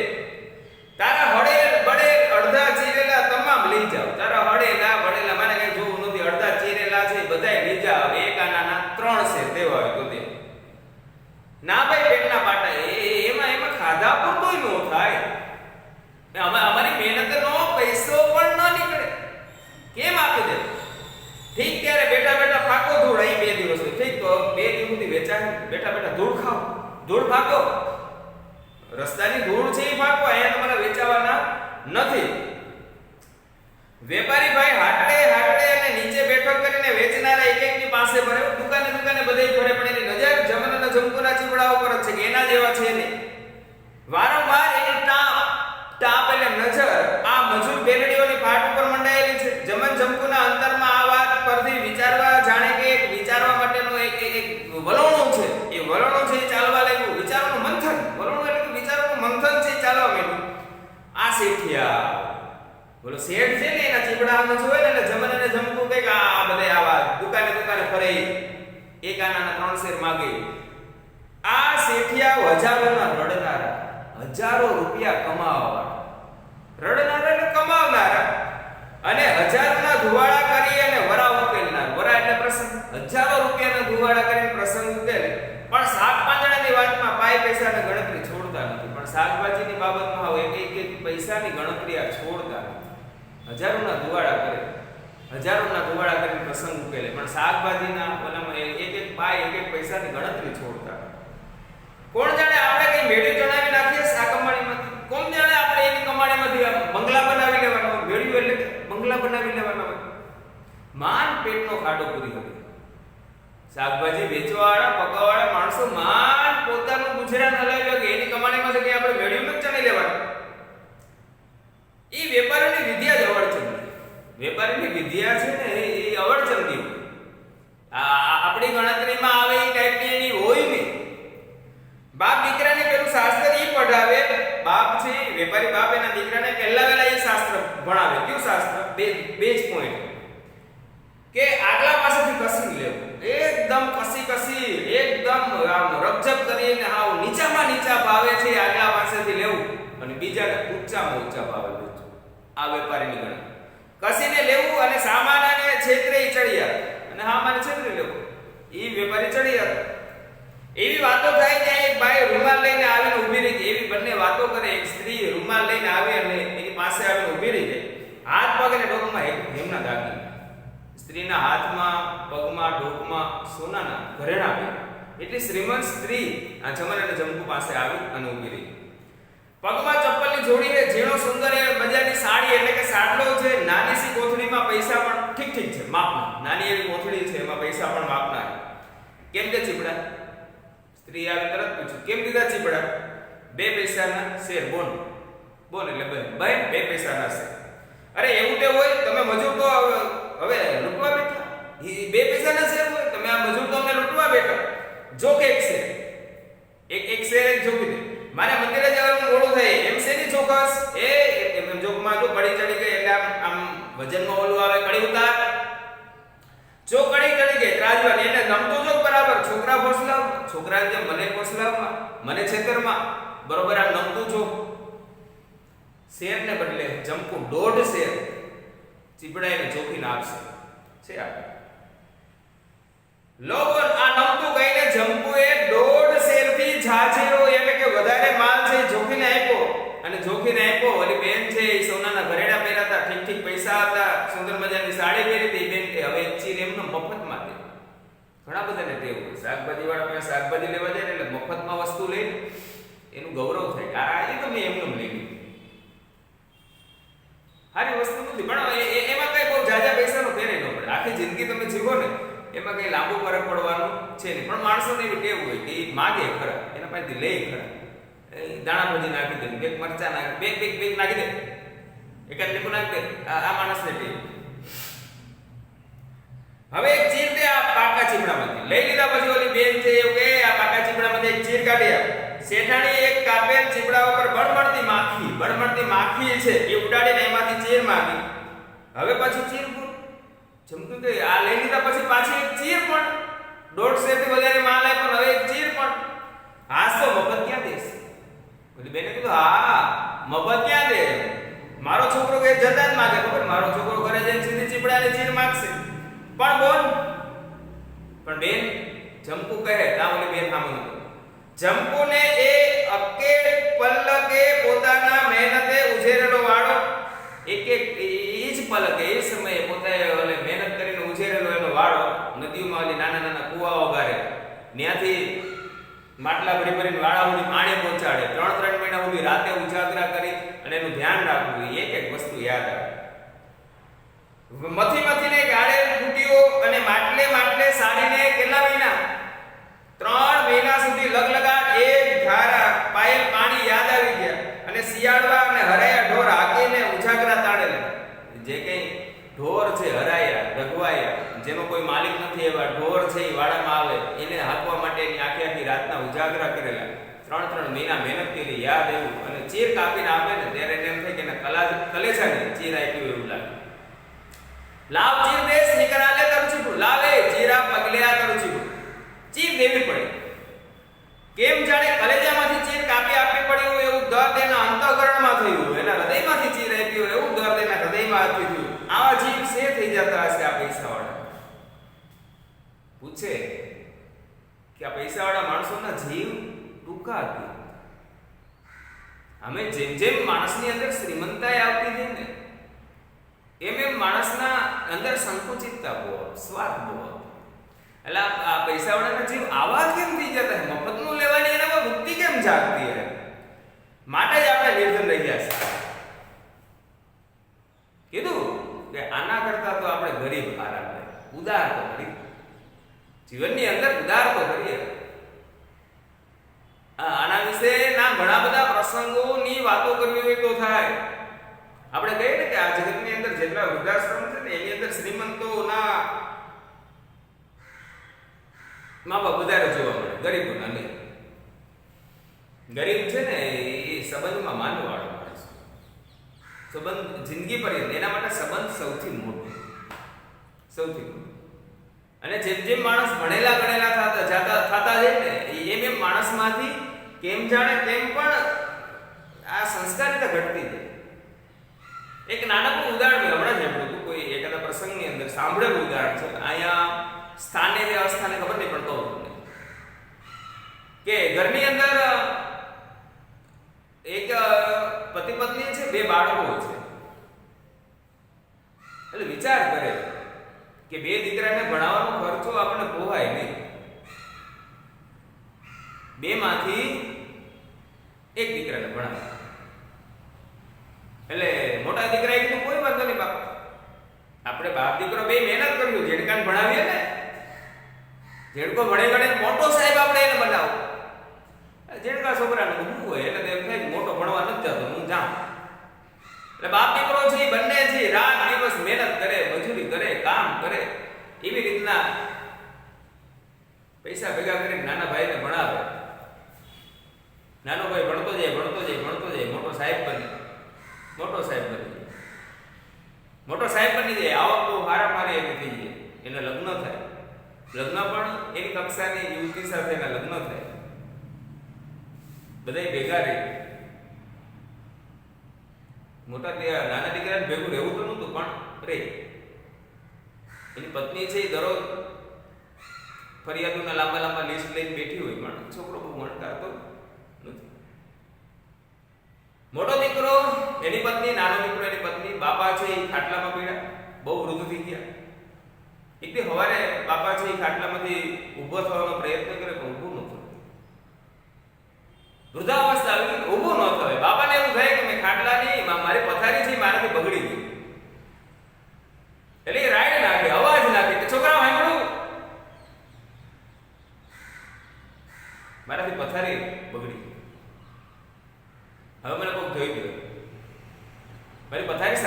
તારા હળે બળે અડધા ચીરેલા તમામ લઈ જાવ. તારા હળે ના બળેલા મારે કઈ જોવું નથી, અડધા ચીરેલા છે બધાય લઈ જાવ. એક આનાના 3 શેર દેવા હોય તો દે. ના ભાઈ પેટના પાટા એમાં ખાધા પૂરતોય નો થાય. અમારી મહેનતનો પૈસો પણ ન નીકળે. કેમ આપી દે? ઠીક, ત્યારે બેઠા બેઠા ફાકો ધૂળ અહીં 2 દિવસ હોય. ઠીક, તો 2 દિવસ સુધી વેચાય. બેઠા બેઠા ધૂળ ખાઓ, ધૂળ ફાકો. રસ્તાની ધૂળ છે એ ફાકો, અહીંયા તમારે વેચાવાના નથી. વેપારી ભાઈ હાટડે અને નીચે બેઠક કરીને વેચનારા એક એકની પાસે ભરે, દુકાને બધે ભરે, પણ એની નજર જમનના જંકુના ચીવડા ઉપર જ છે કે એના જેવા છે નહીં. વારંવાર એની ટાપ એટલે નજર આ મજૂર બેલડીઓની ફાટ ઉપર મંડાયેલી છે. જમન જંકુના અંતરમાં આ વાત પરથી વિચારવા જાણે કે એક વિચારવા માટેનો એક વલણો છે. એ વલણો છે એ ચાલવા લાગ્યું. વિચારોનું મંથન, વલણો એટલે કે વિચારોનું મંથન છે એ ચાલવા માંડ્યું. આ શેઠિયા બોલો શેઠ છે ને એના ચીબડા આમ જોવે ને એટલે જમન અને જંકુ કઈક આ બધે આવા દુકાને ફરે, એક આનાના 3 શેર માગે. આ શેઠિયા હજારોના રડનારા, હજારો રૂપિયા કમાવાવાળા, રડનારા એટલે કમાવનારા, અને હજારોના ધુવાડા કરી અને વરા ઉકેલનાર. વરા એટલે પ્રસંગ. હજારો રૂપિયાના ધુવાડા કરીને પ્રસંગ ઉકેલે, પણ શાક પાંદડાની વાતમાં પાય પૈસાની ગણતરી છોડતા નથી. પણ શાકભાજીની બાબતમાં હવે એક પૈસાની ગણતરી આ છોડતા નથી. હજારોના ધુવાડા કરે, હજારોના ધુવાડા કરીને પ્રસંગ ઉકેલે, પણ શાકભાજીના ઓલામાં એક પાય એક પૈસાની ગણતરી છોડતા. કોણ જાણે આપણે કઈ મેળી જણાવી નાખીએ આ કમાણીમાંથી? કોણ જાણે આપણે એની કમાણીમાંથી બંગલા બનાવી લેવાનો હોય? મેળ્યું એટલે બંગલા બનાવી લેવાનો હોય. માન પેટનો ખાડો પૂરી કરે. શાકભાજી વેચવાવાળા પકાવાળા માણસો માન પોતાનું ગુજરાન હલાવ્યો કે એની કમાણીમાંથી કઈ આપણે મેળ્યું નથી ચણી લેવાનું. એ વેપારીની વિદ્યા જ અવળચંદી. વેપારીની વિદ્યા છે ને એ અવળચંદી હોય. આપણી ગણતરીમાં આવે એ ટાઈપની એની હોય ને. બાપ દીકરાને પેલું શાસ્ત્ર ઈ પઢાવે. બાપ છે વેપારી બાપ એના દીકરાને પહેલા વેલા એ શાસ્ત્ર ભણાવે. કયું શાસ્ત્ર? બે જ પોઈન્ટ કે આગલા પાસેથી કસી લેવું, એકદમ કસી એકદમ આમ રકજક કરીને હાવ નીચામાં નીચા ભાવે છે આગલા પાસેથી લેવું, અને બીજાને ઊંચામાં ઊંચા ભાવે વેચવું. આ વેપારીની ગણતરી. કસીને લેવું અને સામાનને છેતરે ચડિયા, અને સામાન છેતરે લેવું. ઈ વેપારી ચડિયા. એવી વાતો થાય ત્યાં એક બાઈ રૂમાલ લઈને આવીને ઊભી રહી જાય. એવી બંને વાતો કરે. એક સ્ત્રી રૂમાલ લઈને આવે અને એની પાસે આવીને ઊભી રહી જાય. હાથ પગ અને ડોકમાં હેમના દાગી. સ્ત્રીના હાથમાં, પગમાં, ડોકમાં સોનાના ઘરેણા આવે. એટલી શ્રીમંત સ્ત્રી આ જમન અને જંકુ પાસે આવી અને ઊભી રહી. પગમાં ચપ્પલની જોડીને ઝીણો સુંદર એ બજારની સાડી એટલે કે સાડલો છે. નાની સી કોથળીમાં પૈસા પણ ઠીક છે માપના. નાની એવી કોથળી છે, એમાં પૈસા પણ માપના. કેમ કે ચીપડા? સ્ત્રી આવી તરત પૂછ્યું, કેમ દીધા ચીપડા? 2 પૈસાના શેર. બોન એટલે ભાઈ 2 પૈસાના શેર. અરે એવું તે હોય, તમે મજૂર તો હવે લૂંટવા બેઠા. 2 પૈસાના શેર હોય, તમે આ મજૂર તો અમને લૂંટવા બેઠા. જોક એક શેર, એક શેર એક જોકી દે. મારે મંદિરે જવાનું મોડું થાય એમ શેની ચોકસ? એમ જોકમાં જો કડી ચડી ગઈ એટલે આમ વજનમાં ઓલું આવે, કડી ઉતાર. જો કડી ચડી ગઈ ત્રાજવાની, એને ગમતો જો બરાબર. છોકરા ફોસલાવ, છોકરાને જેમ મને ફોસલાવમાં, મને છેતરમાં, બરોબર આમ નમતું જો. શેરને બદલે જંકુ 1.5 શેર ચીપડાઈને જોખીને આપશે છે. આ લોકો આ નમતું કહીને જંકુએ 1.5 શેરથી જાજેરો એટલે કે વધારે માલ છે જોખીને આપ્યો. અને જોખીને આપ્યો. ઓલી બેન છે એ સોનાના ઘરેણા પહેરાતા, ઠીક પૈસા હતા, સુંદર મજાની સાડી પહેરી હતી. બેન કે હવે એક ચીર એમનો મફતમાં દે. ઘણા બધાને ટેવ હોય, શાકભાજી વાળા પાસે શાકભાજી લેવા જાય એટલે મફતમાં વસ્તુ લઈને એનું ગૌરવ થાય. આ એ તો મેં એમનું લઈ લીધું. સારી વસ્તુ નથી, પણ એમાં કઈ બહુ જાજા પૈસાનો ફેરે ન પડે. આખી જિંદગી તમે જીવો ને એમાં કઈ લાંબુ ફરક પડવાનું છે નહીં. પણ માણસોને એવી ટેવ હોય કે એ માગે ખરા, એના પાસેથી લે ખરા. દાણા ભજી નાખી દે, 2 મરચા નાખી, 2 નાખી દે. એક જ લીંબુ નાખ દે આ માણસને ટેવ. હવે એક ચીર દે આ પાકા ચીમડામાંથી. લઈ લીધા પછી ઓલી બેન છે એવું કે આ પાકા ચીમડામાંથી એક ચીર કાઢી આપ. શેઠાણી એક કાપેલ ચીમડા ઉપર બળબળતી માખી છે એ ઉડાડીને એમાંથી ચીર માંગી. હવે પાછું ચીર ચમકું કે આ લઈ લીધા પછી પાછી એક ચીર પણ 150 થી વધારે માલ આપ્યો પણ હવે એક ચીર પણ. હાસ તો મફત ક્યાં દેશ? ઓલી બેને કીધું હા મફત ક્યાં દે? મારો છોકરો કે જતા જ માંગે. ખબર મારો છોકરો ઘરે જઈને સીધી ચીપડાની ચીર માંગશે. પણ બેન જમકુ કહે તા ઓલી બેન સામે જમકુને એ અકેડ પલકે પોતાના મહેનતે ઉછેરેલો વાળો એક જ પલકે એ સમયે પોતાએ ઓલે મહેનત કરીને ઉછેરેલો એનો વાળો નદીઓમાં ઓલી નાના નાના કુવાઓ ગારે ત્યાંથી માટલા ભરીને વાળા સુધી પાણી પહોંચાડે. 3 મહિના સુધી રાતે ઉજાગરા કરી અને એનું ધ્યાન રાખવું. એક વસ્તુ યાદ આવે. મથીને ગાળે ફૂટીઓ અને માટલે સાડીને કેટલા મહિના 3 મહિના સુધી લગલગાટ એક ધારા પાયેલ પાણી યાદ આવી ગયા અને શિયાળવા અને હરાયા ઢોર હાકીને ઉજાગરા તાળેલા. જે કઈ ઢોર છે હરાયા રગવાયા જેનો કોઈ માલિક નથી એવા ઢોર છે એ વાડામાં આવે એને હાકવા માટે એની આખી રાતના ઉજાગરા કરેલા. 3 મહિના મહેનત કરી યાદ એવું અને ચીર કાપીને આપે ને ત્યારે એમ થાય કે કલેજાને ચીર આપ્યું એવું લાગે. લાવ ચીર દેશ નિકરાલે તરુચીપુર લાવે ચીરા પગલ્યા તરુચીપુર. ચીર દેવી પડે. કેમ જાણે કલેજામાંથી ચીર કાપી આપવી પડી હોય એવું દર્દ એના અંતઃકરણમાં થયું હોય. એના હૃદયમાંથી ચીર આપી હોય એવું દર્દ એના હૃદયમાં થયું. આવા જીવ સે થઈ જતા હશે આ પૈસાવાળા. પૂછે કે આ પૈસાવાળા માણસોના જીવ ટૂંકા હતા. અમે જેમ માણસની અંદર શ્રીમંતાઈ આવતી થઈ ને એમ માણસના અંદર સંકુચિતતા બહુ સ્વાર્થ બહુ. એટલે આ પૈસાવાળાના જીવ આવા કેમ થઈ જતા? મફતનું લેવાની એનામાં વૃત્તિ કેમ જાગતી હે? માટે જ આપણે નિર્ધન રહ્યા છે. કીધું કે આના કરતા તો આપણે ગરીબ આરામ લે ઉદાર તો કરી જીવનની અંદર ઉદાર તો કરીએ. આના વિશે ના ઘણા બધા પ્રસંગોની વાતો કરવી હોય તો થાય. આપણે કહીએ ને કે આ જગતની અંદર જેટલા વૃદ્ધાશ્રમ છે ને એની અંદર શ્રીમંતોના મા બાપ વધારે જોવા મળે ગરીબોના નહીં. ગરીબ છે ને એ સંબંધમાં માનવાળો માણસ. સંબંધ જિંદગી પર્યંત એના માટે સંબંધ સૌથી મોટો. અને જેમ માણસ ભણેલા ગણેલા થતા જાય ને એમ માણસમાંથી કેમ જાણે તેમ પણ આ સંસ્કારિતા ઘટતી જાય. એક નાનકડું ઉદાહરણ હમણાં જ આપણું કોઈ એકાદા પ્રસંગની અંદર સાંભળેલું ઉદાહરણ છે. અહીંયા સ્થાને કે અસ્થાને ખબર નહીં પડતો કે ઘરની અંદર એક પતિ પત્ની છે, 2 બાળકો છે. એટલે વિચાર કરે કે 2 દીકરાને ભણાવવાનો ખર્ચો આપણને પોહાય નહીં. 2 માંથી એક દીકરાને ભણાવે. એટલે મોટા દીકરાએ કીધું કોઈ વાંધો નહીં બાપ, આપણે બાપ દીકરો 2 મહેનત કર્યું, જેડકાને ભણાવીએ ને, જેડકો ભણે ગણે મોટો સાહેબ આપણે એને બનાવો. જેડકા છોકરાને હું હોય એટલે એમ થાય મોટો ભણવા નથી જતો, હું જાઉં. એટલે બાપ દીકરો છે એ બંને છે રાત દિવસ મહેનત કરે, મજૂરી કરે, કામ કરે. એવી રીતના પૈસા ભેગા કરીને નાના ભાઈને ભણાવે. નાનો ભાઈ ભણતો જાય મોટો સાહેબ બને. મોટો સાહેબ બની જાય. આવક બહુ હારામારી એની થઈ જાય. એને લગ્ન થાય. લગ્ન પણ એની કક્ષાની યુવતી સાથે એના લગ્ન થાય. બધા ભેગા રહે. નાના દીકરાને ભેગું રહેવું તો નહોતું પણ રે. એની પત્ની છે એ દરરોજ ફરિયાદોના લાંબા લિસ્ટ લઈને બેઠી હોય પણ છોકરો બહુ ભણતા હતો નથી. મોટો દીકરો એની પત્ની, નાનો દીકરો એની પત્ની, બાપા છે એ ખાટલામાં પીડ્યા, બહુ વૃદ્ધ થઈ ગયા. એક દી સવારે બાપા છે એ ખાટલામાંથી ઊભો થવાનો પ્રયત્ન કરે પણ ઊભો ન થયો. વૃદ્ધાવસ્થા આવી ગઈ, ઊભો ન થયો. બાપાને એવું થાય કે મેં ખાટલાની મારી પથારી છે મારાથી બગડી ગઈ. એટલે રાઈડ નાખે, અવાજ નાખે કે છોકરા સાંભળું, મારાથી પથારી બગડી ગઈ. હવે મને કોક જોઈ ગયો, મારી પથારી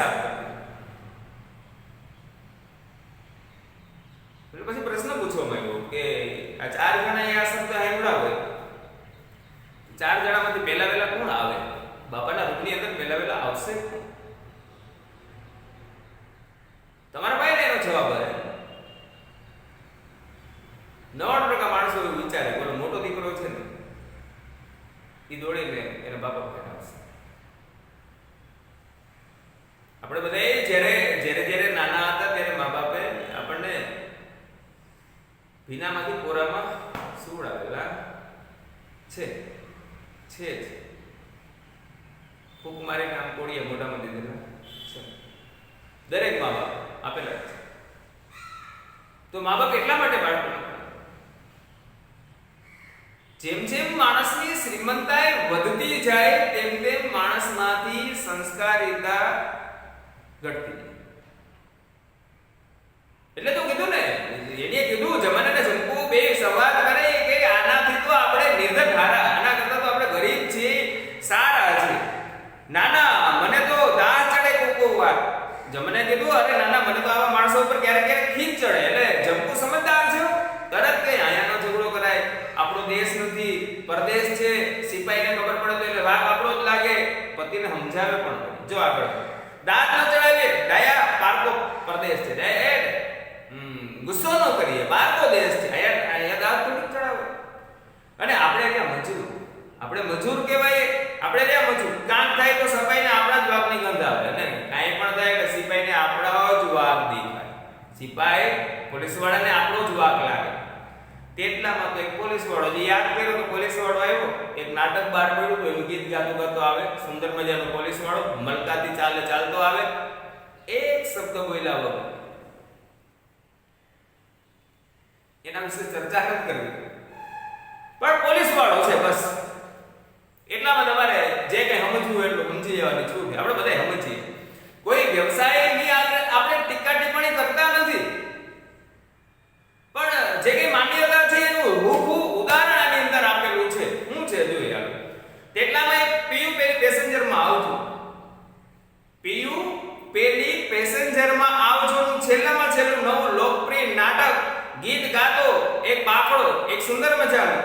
એટલે પછી પ્રશ્ન પૂછવામાં આવ્યો કે આ 4 જણાએ આ શબ્દ સાંભળ્યા હોય, 4 જણામાંથી પહેલા વહેલા કોણ આવે? બાપાના રૂપની અંદર પહેલા વહેલા આવશે કોણ? તમારા ભાઈને એનો જવાબ આવે. 9% માણસો એવું વિચારે, બોલો મોટો દીકરો છે ને એ દોડીને એના બાપા પાસે આવશે. આપણે બધા જ્યારે નાના હતા ત્યારે મા બાપે આપણને ભીનામાંથી કોરામાં સુવડાવેલા છે. ફૂંક મારીને આમ કોળીએ મોઢામાં દીધેલા છે. દરેક મા બાપ આપેલા છે. તો મા બાપ એટલા માટે બાળકો, જેમ જેમ માણસની શ્રીમંતાઈ વધતી જાય તેમ તેમ માણસમાંથી સંસ્કારિતા ઘટતી જાય. એટલે તો કીધું ને, એને કીધું જમાનાને જંકુ બે સંવાદ કરે કે આનાથી તો આપણે નિર્ધન હારા, આના કરતા તો આપણે ગરીબ છીએ, સારા છીએ. નાના મને તો દાહ ચડે કોકો વાર. જમને કીધું અરે નાના મને તો આવા માણસો ઉપર ક્યારેક ક્યારેક ખીચ ચડે. એટલે જંકુ સમજદાર છે, તરત કે અહીંયાનો ઝઘડો કરાય, આપણો દેશ નથી પરદેશ છે, સિપાહીને ખબર પડે તો એટલે વાઘ આપણો જ લાગે. પતિને સમજાવે પણ જો આગળ દાંત ન ચડાવીએ, ડાયા પારકો પરદેશ છે, ગુસ્સો ન કરીએ, પારકો દેશ છે, અહીંયા દાંત થોડી ચડાવે. અને આપણે ત્યાં મજૂર, આપણે મજૂર કહેવાય, આપણે ત્યાં મજૂર. કામ થાય તો સફાઈને આપણા જ વાઘની ગંધ આવે, અને કાંઈ પણ થાય એટલે સિપાહીને આપણા જ વાઘ દેખાય. સિપાહી પોલીસ વાળાને આપણો જ વાઘ લાગે. તેટલામાં તો એક પોલીસ વાળો જે યાદ કર્યો તો પોલીસ વાળો આવ્યો, એક નાટક બહાર પડ્યું તો એનું ગીત ગાતો ગાતો આવે, સુંદર મજાનો પોલીસ વાળો મલકાતી ચાલે ચાલતો આવે, એક શબ્દ બોલ્યા વગર. એના વિશે ચર્ચા ન કરવી, પણ પોલીસ વાળો છે બસ એટલામાં તમારે જે કઈ સમજવું એટલું સમજી જવાની છૂટ. આપણે બધા સમજીએ, કોઈ વ્યવસાયની આપણે ટીકા ટિપ્પણી કરતા નથી, પણ જે કઈ માન્યતા છે એનું રૂખું ઉદાહરણ આની અંદર આપેલું છે. શું છે જોઈએ આપણે. તેટલામાં એક પીયુ પેલી પેસેન્જરમાં આવજો, પીયુ પેલી પેસેન્જરમાં આવજોનું છેલ્લામાં છેલ્લું નવું લોકપ્રિય નાટક ગીત ગાતો એક બાકડો, એક સુંદર મજાનો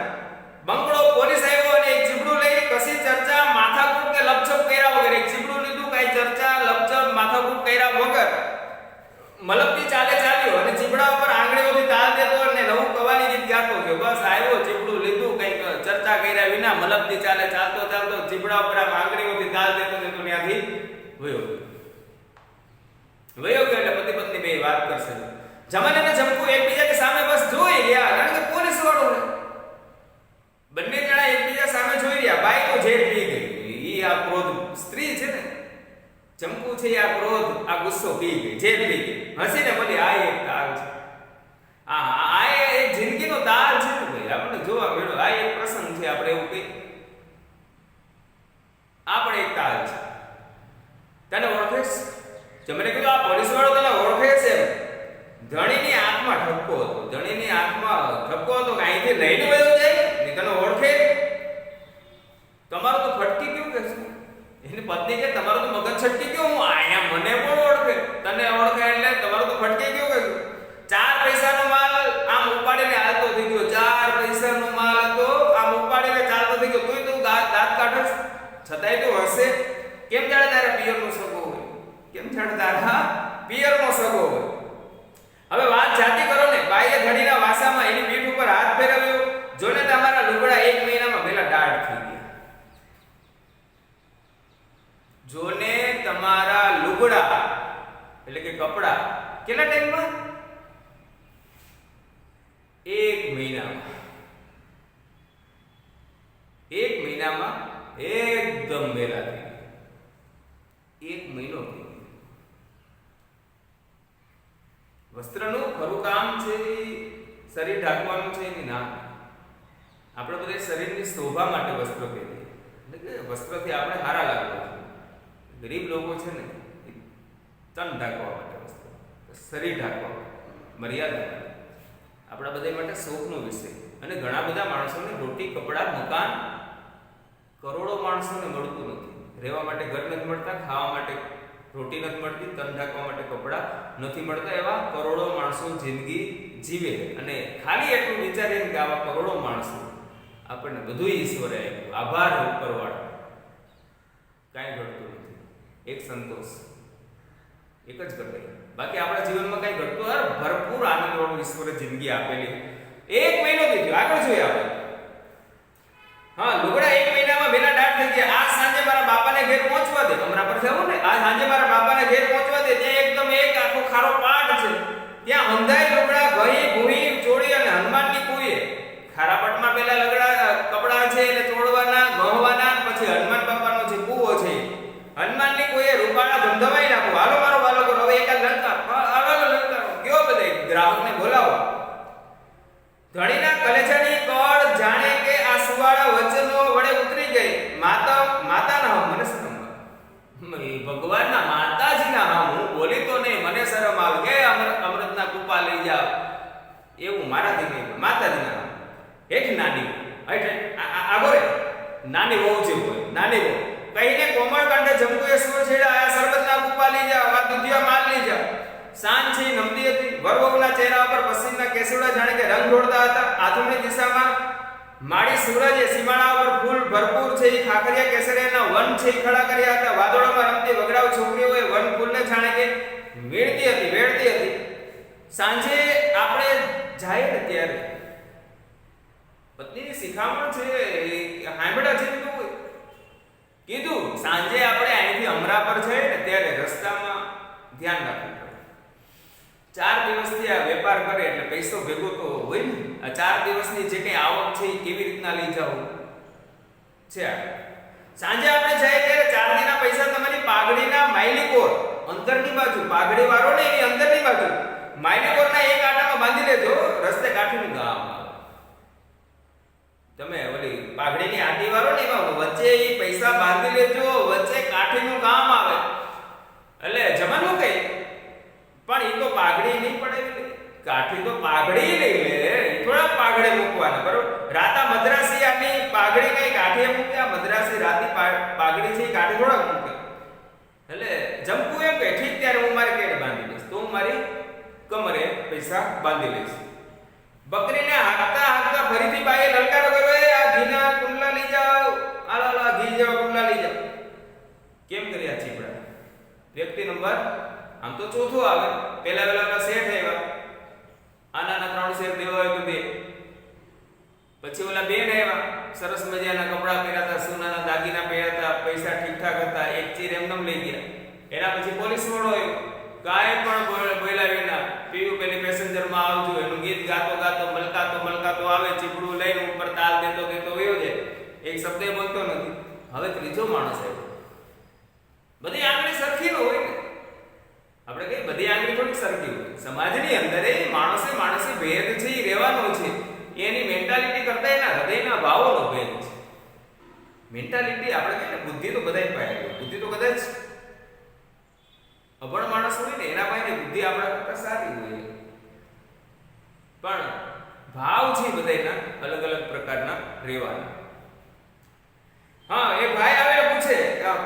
બંગડો પોલીસ આવ્યો અને એક ચીબડું લઈ કશી ચર્ચા માથાકૂટ કે લપછપ કર્યા વગર, એક ચીબડું લીધું, કઈ ચર્ચા લપછપ માથાકૂટ કર્યા વગર મલકથી ચાલે ચાલ્યો અને ચીબડા ઉપર આંગળીઓથી તાલ દેતો અને નવું કવાની ગીત ગાતો ગયો. બસ આવ્યો, ચીબડું લીધું, કઈ ચર્ચા કર્યા વિના મલકથી ચાલે ચાલતો ચાલતો ચીબડા ઉપર આમ આંગળીઓથી તાલ દેતો દેતો ત્યાંથી વયો ગયો. એટલે પતિ પત્ની બે વાત કરશે. જમાનાને જમકુ એકબીજાની સામે બસ જોઈ રહ્યા, કારણ કે પોલીસ વાળો ને બંને જણા એકબીજા સામે જોઈ રહ્યા. બાઈ તો જેટ પી ગઈ, ઈ આ ક્રોધ સ્ત્રી છે ને, જમકુ છે આ ક્રોધ આ ગુસ્સો પી ગઈ, જેટ પી ગઈ. હસીને બોલી આ એક તાલ છે, આ એક જિંદગીનો તાલ છે ને ભાઈ, આપણે જોવા મળ્યો. આ એક પ્રસંગ છે, આપણે એવું કહી, આ પણ એક તાલ છે. તને ઓળખેશ? જમને કીધું આ પોલીસ વાળો તને ઓળખે છે? ધણીની આંખમાં ઠપકો હતો, ધણીની આંખમાં ઠપકો હતો કે અહીંથી લઈને વયો જાય ને તને ઓળખે? તમારું તો ફટકી ગયું કે શું? એની પત્ની કે તમારું તો મગજ છટકી ગયો, હું આયા મને કોણ ઓળખે? તને ઓળખે એટલે તમારું તો ફટકી ગયું કે શું? 4 પૈસાનો માલ આમ ઉપાડીને હાલતો થઈ ગયો, 4 પૈસાનો માલ હતો આમ ઉપાડીને ચાલતો થઈ ગયો, તું દાંત કાઢસ છતાંય તું હશે. કેમ જાણે તારા પિયરનો સગો હોય, કેમ જાણે તારા પિયરનો સગો હોય. હવે વાત જાતી કરો ને. બાઈએ ઘડીના વાસામાં એની પીઠ ઉપર હાથ ફેરવ્યો. જોને તમારા લુગડા 1 મહિનામાં પેલા દાઢ થઈ ગયા. જોને તમારા લુગડા એટલે કે કપડા કેટલા ટાઈમમાં? 1 મહિનામાં. 1 મહિનામાં એકદમ વેલા થઈ ગયા. 1 મહિનો થઈ ગયો. વસ્ત્રનું ખરું કામ છે શરીર ઢાંકવાનું છે એની ના. આપણે બધા શરીરની શોભા માટે વસ્ત્ર પહેરીએ, એટલે કે વસ્ત્રથી આપણે સારા લાગવા જોઈએ. ગરીબ લોકો છે ને તન ઢાંકવા માટે વસ્ત્ર, શરીર ઢાંકવા મર્યાદા. આપણા બધા માટે શોખનો વિષય. અને ઘણા બધા માણસોને રોટી કપડાં મકાન, કરોડો માણસોને મળતું નથી. રહેવા માટે ઘર નથી મળતા, ખાવા માટે રોટી નથી મળતી, તન ઢાંકવા માટે કપડાં નથી મળતા, એવા કરોડો માણસો જિંદગી જીવે. અને ખાલી એટલું વિચારીએ કે આવા કરોડો માણસો આપણને બધું ઈશ્વરે આપ્યું, આભાર ઉપરવાળો. કાંઈ ઘટતું નથી, એક સંતોષ, એક જ ઘટે. બાકી આપણા જીવનમાં કાંઈ ઘટતું, ભરપૂર આનંદવાળું ઈશ્વરે જિંદગી આપેલી. 1 મહિનો થઈ ગયો, આગળ જોઈએ આપણે. હા, લુગડા 1 મહિનામાં વેલા દાટ થઈ ગયા. આજ સાંજે મારા બાપાને ઘેર પહોંચવા દે, હમણાં પર થયું ને, આજ સાંજે મારા બાપાને ઘેર પહોંચવા દે. ત્યાં એકદમ એક આખો ખારો પાટ છે, ત્યાં અંધાઈ લુગડા, ઘઈ ભૂઈ ચોળી અને હનુમાનની કુઈએ. ખારા પાટમાં પેલા લગડા કપડા છે એને ચોળવાના, ગહવાના, પછી હનુમાન બાપાનો જે કૂવો છે, હનુમાનની કુઈએ રૂપાળા ધમધમાઈ નાખો. હાલો મારો બાળકો, હવે એકાદ લંકાર, હાલો લંકાર કયો બધાય ગ્રાહકને બોલાવો. ધણીના કલેજાની કળ જાણે કે આ સુવાળા વચનો વડે ઉતરી ગઈ. માતાના મને શરમ આવે, ભગવાનના માતાજીના હું બોલી તો નહીં, મને શરમ આવે કે અમૃતના કૂપા લઈ જાવ, એવું મારાથી નહીં. માતાજીના હેઠ નાની આગોરે નાની વહુ છે, હોય નાની વહુ કહીને કોમળ કંઠે જમકુએ સુર છેડા, આ શરબતના કૂપા લઈ જાવ, આ દૂધિયા માલ લઈ જાવ. સાંજ છે નમતી હતી. વરવહુના ચહેરા પર પશ્ચિમના કેસુડા જાણે કે રંગ ઢોળતા હતા. આથમણી દિશામાં માડી સૂરજે સીમાડા પર ફૂલ ભરપૂર છે, ખાખરિયા કેસરિયાના વન છે ખડા કર્યા હતા. વાદળોમાં રમતી વગડાવ છોકરીઓએ વન ફૂલને જાણે કે વેડતી હતી. સાંજે આપણે જાય ને ત્યારે પત્નીની શિખામણ છે, હાંભળા છે તો કીધું સાંજે આપણે અહીંથી અમરા પર જઈએ ને ત્યારે રસ્તામાં ધ્યાન રાખવું પડે. 4 દિવસથી આ વેપાર કરે એટલે પૈસો ભેગો તો હોય ને. આ 4 દિવસની જે કઈ આવક છે એ કેવી રીતના લઈ જાવ છે. સાંજે આપણે જઈએ ત્યારે 4 દિનના પૈસા તમારી પાઘડીના માયલીકોર અંતરની બાજુ, પાઘડી વાળો ને એની અંદરની બાજુ માયલીકોરના એક આટામાં બાંધી લેજો. રસ્તે કાઠીનું ગામ તમે ઓલી પાઘડીની આટી વાળો ને એમાં વચ્ચે એ પૈસા બાંધી લેજો, વચ્ચે કાઠીનું ગામ આવે એટલે જમાનું કઈ. પણ એ તો પાઘડી નહીં પડે, કાઠી તો પાઘડી લઈ લે, થોડા પાઘડે મૂકવાના, બરોબર. રાતા મદ્રાસી આની પાઘડી કઈ કાઠીએ મૂકે, આ મદ્રાસી રાતી પાઘડી છે કાઠી થોડા મૂકે. એટલે જમકું એમ કે ઠીક, ત્યારે હું મારી કેડ બાંધી લઈશ, તો હું મારી કમરે પૈસા બાંધી લઈશ. બકરીને હાંકતા ફરીથી બાઈએ લલકારો કર્યો, આ ઘીના કુંડલા લઈ જાઓ, આ ઘી જેવા કુંડલા લઈ જાઓ. કેમ કર્યા ચીપડા? વ્યક્તિ નંબર આમ તો ચોથો આવે, પેલા શેઠ આવ્યા, આના 3 શેર દેવા હોય તો દે. પછી ઓલા બેન આવ્યા, સરસ મજાના કપડા પહેર્યા હતા, સોનાના દાગીના પહેર્યા હતા, પૈસા ઠીકઠાક હતા, એક ચીર એમનેમ લઈ ગયા. એના પછી પોલીસ વાળો આવ્યો, કાંઈ પણ બોલ્યા વિના પીયું પેલી પેસેન્જરમાં આવજો, એનું ગીત ગાતો મલકાતો આવે, ચીપડું લઈને ઉપર તાલ દેતો વયો જાય, એક શબ્દ બોલતો નથી. હવે ત્રીજો માણસ આવ્યો. બધી આંગળી સરખી ન હોય ને, આપણે કઈ બધી આંગળી થોડી સરખી હોય. સમાજની અંદર એ માણસે ભેદ છે એ રહેવાનો છે. એની મેન્ટાલિટી કરતા એના હૃદયના ભાવોનો ભેદ છે. મેન્ટાલિટી આપણે કહીએ ને, બુદ્ધિ તો બધાય પાસે હોય, બુદ્ધિ તો કદાચ અભણ માણસ હોય ને એના પાસે બુદ્ધિ આપણા કરતા સારી હોય, પણ ભાવ છે બધાયના અલગ અલગ પ્રકારના રહેવાના. હા, એ ભાઈ આવીને પૂછે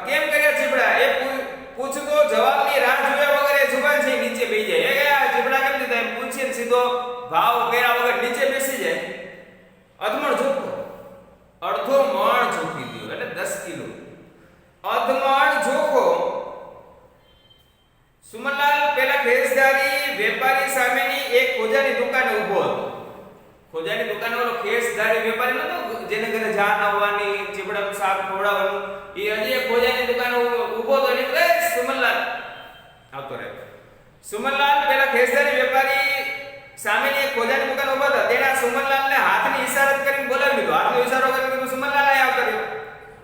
કેમ કર્યા ચીબડા? એ પૂછતો જવાબની રાહ જોયા વગર એ જુબાન છે નીચે બેસી જાય. એ આ ચીબડા કેમ દીધા એમ પૂછીને સીધો ભાવ કર્યા વગર નીચે બેસી જાય. અધમણ જોખો, અડધો મણ જોખી દો એટલે 10 કિલો. અધમણ જોખો. સુમનલાલ પેલા ખેસદારી વેપારી સામેની એક ખોજાની દુકાને ઊભો હતો. ખોજાની દુકાને ઓલો ખેસદારી વેપારી નતો જેને ઘરે જાન આવવાની, ચીબડાનું શાક ખવડાવવાનું, એ હજી એક ખોજાની દુકાને ઊભો હતો. એટલે સુમનલાલ આવતો રહે. સુમનલાલ પેલા ખેસદારી વેપારી સામેની એક ખોજાની દુકાને ઊભો હતો. તેણે સુમનલાલને હાથની ઈશારો કરીને બોલાવી લીધો. હાથનો ઈશારો કરીને સુમનલાલ આયા કર્યો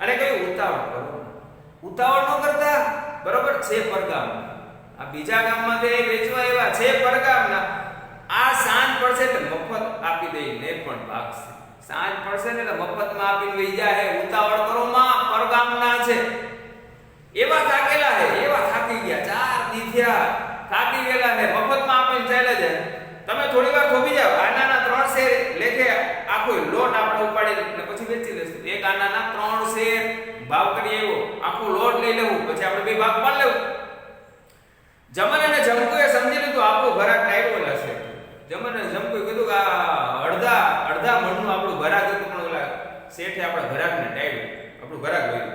અને કહ્યું ઉતાવળ કરો. ઉતાવળ ન કરતા, બરોબર છે પરગામ, આ બીજા ગામમાં તે વેચવા આવ્યા છે પરગામના. આ સાંજ પડશે એટલે મફત આપી દઈને પણ ભાગશે. સાંજ પડશે ને એટલે મફતમાં આપીને વહી જાય. ઉતાવળ કરો માં, પરગામના છે. એવા થાકેલા હે, એવા થાકી ગયા, 4 દી થયા, થાકી ગયેલા હે, મફતમાં આપીને ચાલ્યા જાય. તમે થોડી વાર થોભી જાવ, આનાના 3 શેર લેખે આખો લોટ આપણે ઉપાડીને પછી વેચી દેશું. એક આનાના 3 શેર ભાવ કરી આવ્યો, આખો લોટ લઈ લેવું, પછી આપણે 2 ભાગ પાડી લેવું. જમન અને જમકુએ સમજી લીધું આપણું ઘરાક ડાયડોલા છે. જમન અને જમકુએ કીધું કે આ અડધા મણનું આપણું ઘરાક હતું, પણ ઓલા શેઠે આપણા ઘરાકને ડાયડું, આપણું ઘરાક ગયું.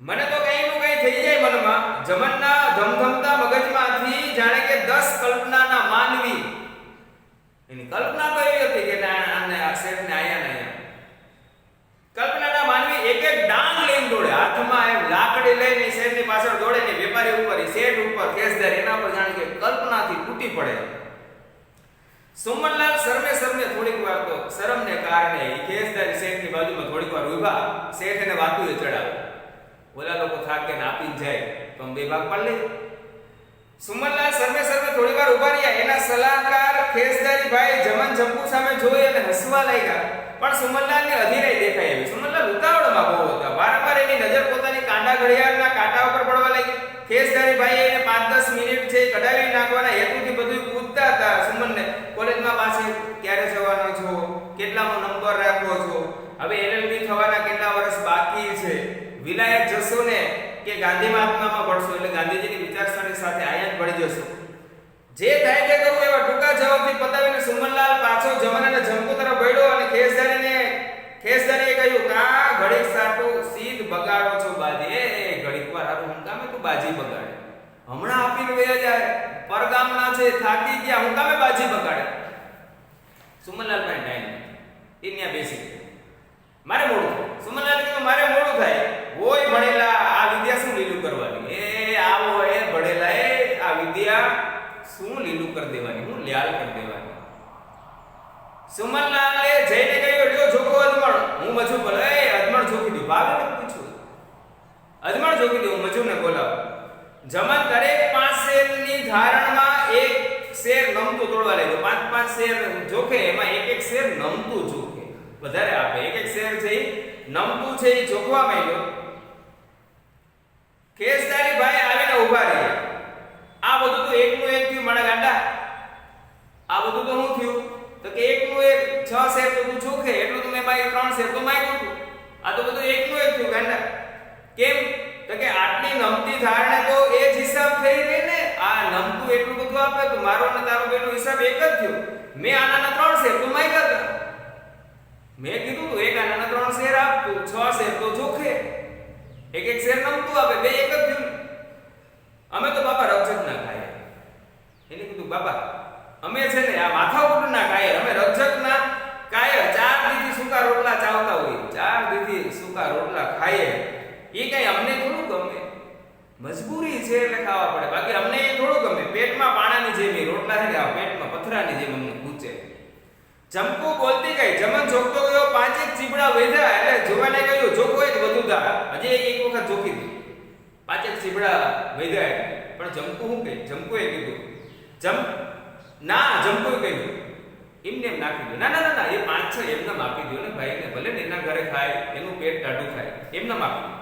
મને તો કઈનું કઈ થઈ જાય મનમાં. જમનના ધમધમતા મગજમાંથી જાણે કે 10 કલ્પનાના માનવી, એની કલ્પના તો એવી હતી કે આને આ શેઠને આયા ને આયા. કલ્પનાના માનવી એક એક ડાંગ લઈને દોડે, હાથમાં એમ લાકડી લઈને શેઠની પાછળ દોડે ને વેપારી ઉપર, શેઠ ઉપર, કેસદાર એના પર જાણે કે કલ્પનાથી તૂટી પડે. સુમનલાલ શરમે થોડીક વાર તો શરમને કારણે કેસદાર શેઠની બાજુમાં થોડીક વાર ઊભા, શેઠ એને વાતુએ ચડાવે. ઓલા લોકો થાકે ને આપીને જાય તો બે ભાગ પાડી લે. સુમનલાલ શરમે થોડી વાર ઊભા રહ્યા. એના સલાહકાર ખેસદારી ભાઈ જમન જંબુ સામે જોઈ અને હસવા લાગ્યા, પણ સુમનલાલની અધીરાઈ દેખાઈ આવી. સુમનલાલ ઉતાવળમાં બહુ હતા. વારંવાર એની નજર પોતાની કાંડા ઘડિયાળના કાંટા ઉપર પડવા લાગી. ખેસદારી ભાઈ એને 5-10 મિનિટ છે કઢાવી નાખવાના હેતુથી બધું પૂછતા હતા સુમનને. કોલેજમાં પાછી ક્યારે જવાનો છો, કેટલામો નંબર રાખો છો, હવે એલએલબી થવાના કેટલા વર્ષ બાકી છે, વિલાયત જશો ને કે ગાંધી મહાત્મામાં ભણશો, એટલે ગાંધીજીની વિચારસરણી સાથે આયા જ ભળી જશો. જે થાય તે કરવું એવા ટૂંકા જવાબથી પતાવીને સુમનલાલ પાછો જમન અને જંબુ તરફ વળ્યો અને ખેસદારીએ કહ્યું કા ઘડીક સાટું સીધ બગાડો છો બાજી. એ ઘડીક વાર હારું હું કામે તું બાજી બગાડે, હમણાં આપીને વયા જાય, પરગામના છે થાકી ગયા, હું કામે બાજી બગાડે. સુમનલાલ ભાઈ ટાઈમ ત્યાં બેસી ગયા. મારે મોડું થાય. સુમનલાલ કીધું મારે મોડું થાય. ઓય ભણેલા આ વિદ્યા શું લીલું કરવાની, એ આવો એ ભણેલા એ આ વિદ્યા શું લીલું કરી દેવાની, હું લ્યાલ કરી દેવાની. સુમનલાલે જઈને કહ્યું લ્યો જોકો અજમણ, હું મજુ બોલે એ અજમણ જોકી દઉં. ભાવે પૂછ્યું અજમણ જોકી દઉં, મજુને બોલાવો. જમન દરેક 5 શેરની ધારણમાં એક શેર નમતું તોડવા લાગ્યો. 5-5 શેર જોખે, એમાં એક શેર નમતું જોખે, વધારે આપે. એક શેર છે નમતું છે એ જોખવા માંડ્યો. કેસદારી ભાઈ આવીને ઊભા રહ્યા. આ બધું તો એકનું એક થયું મારા ગાંડા, આ બધું તો શું થયું તો કે એકનું એક 6 શેર તો તું જોખે, એટલું તો મેં મારી 3 શેર તો માગ્યું હતું. આ તો બધું એકનું એક થયું ગાંડા. કેમ તો કે આટલી નમતી ધારણે તો એ જ હિસાબ થઈ રહી ને. આ નમતું એટલું બધું આપે તો મારો ને તારો બેનો હિસાબ એક જ થયો. મેં આનાના 3 શેર તો માગ્યા હતા. મેં કીધું તું એક આનાના 3 શેર આપ, તું 6 શેર તો જોખે, એક શેર નમતું આપે, બે એક જ થયું. અમે તો બાપા રક્ષક ના ખાય. એને કીધું બાપા અમે છે ને આ માથાકૂટ ના ખાય, અમે રક્ષક ના કાય. 4 દીથી સૂકા રોટલા ચાવતા હોય, 4 દીથી સૂકા રોટલા ખાય. એ કઈ અમને થોડું ગમે, મજબૂરી છે એટલે ખાવા પડે, બાકી અમને એ થોડું ગમે. પેટમાં પાણાની જેમ રોટલા છે ને આ પેટમાં પથરાની જેમ અમને પૂછે. જમકુ બોલતી ગઈ. જમન જોગતો ગયો. 5 ચીબડા વધ્યા એટલે જોવાને કહ્યું જોકો એક વધુ દા. હજી એક વખત જોકી દી. 5 ચીબડા વધ્યા પણ જમકુ શું કહે? જમકુએ કીધું જમકુએ કહ્યું એમને એમ નાખી દો. ના એ 5-6 એમને આપી દો ને ભાઈને, ભલે ને એના ઘરે ખાય, એનું પેટ ટાઢું ખાય, એમને આપી દો.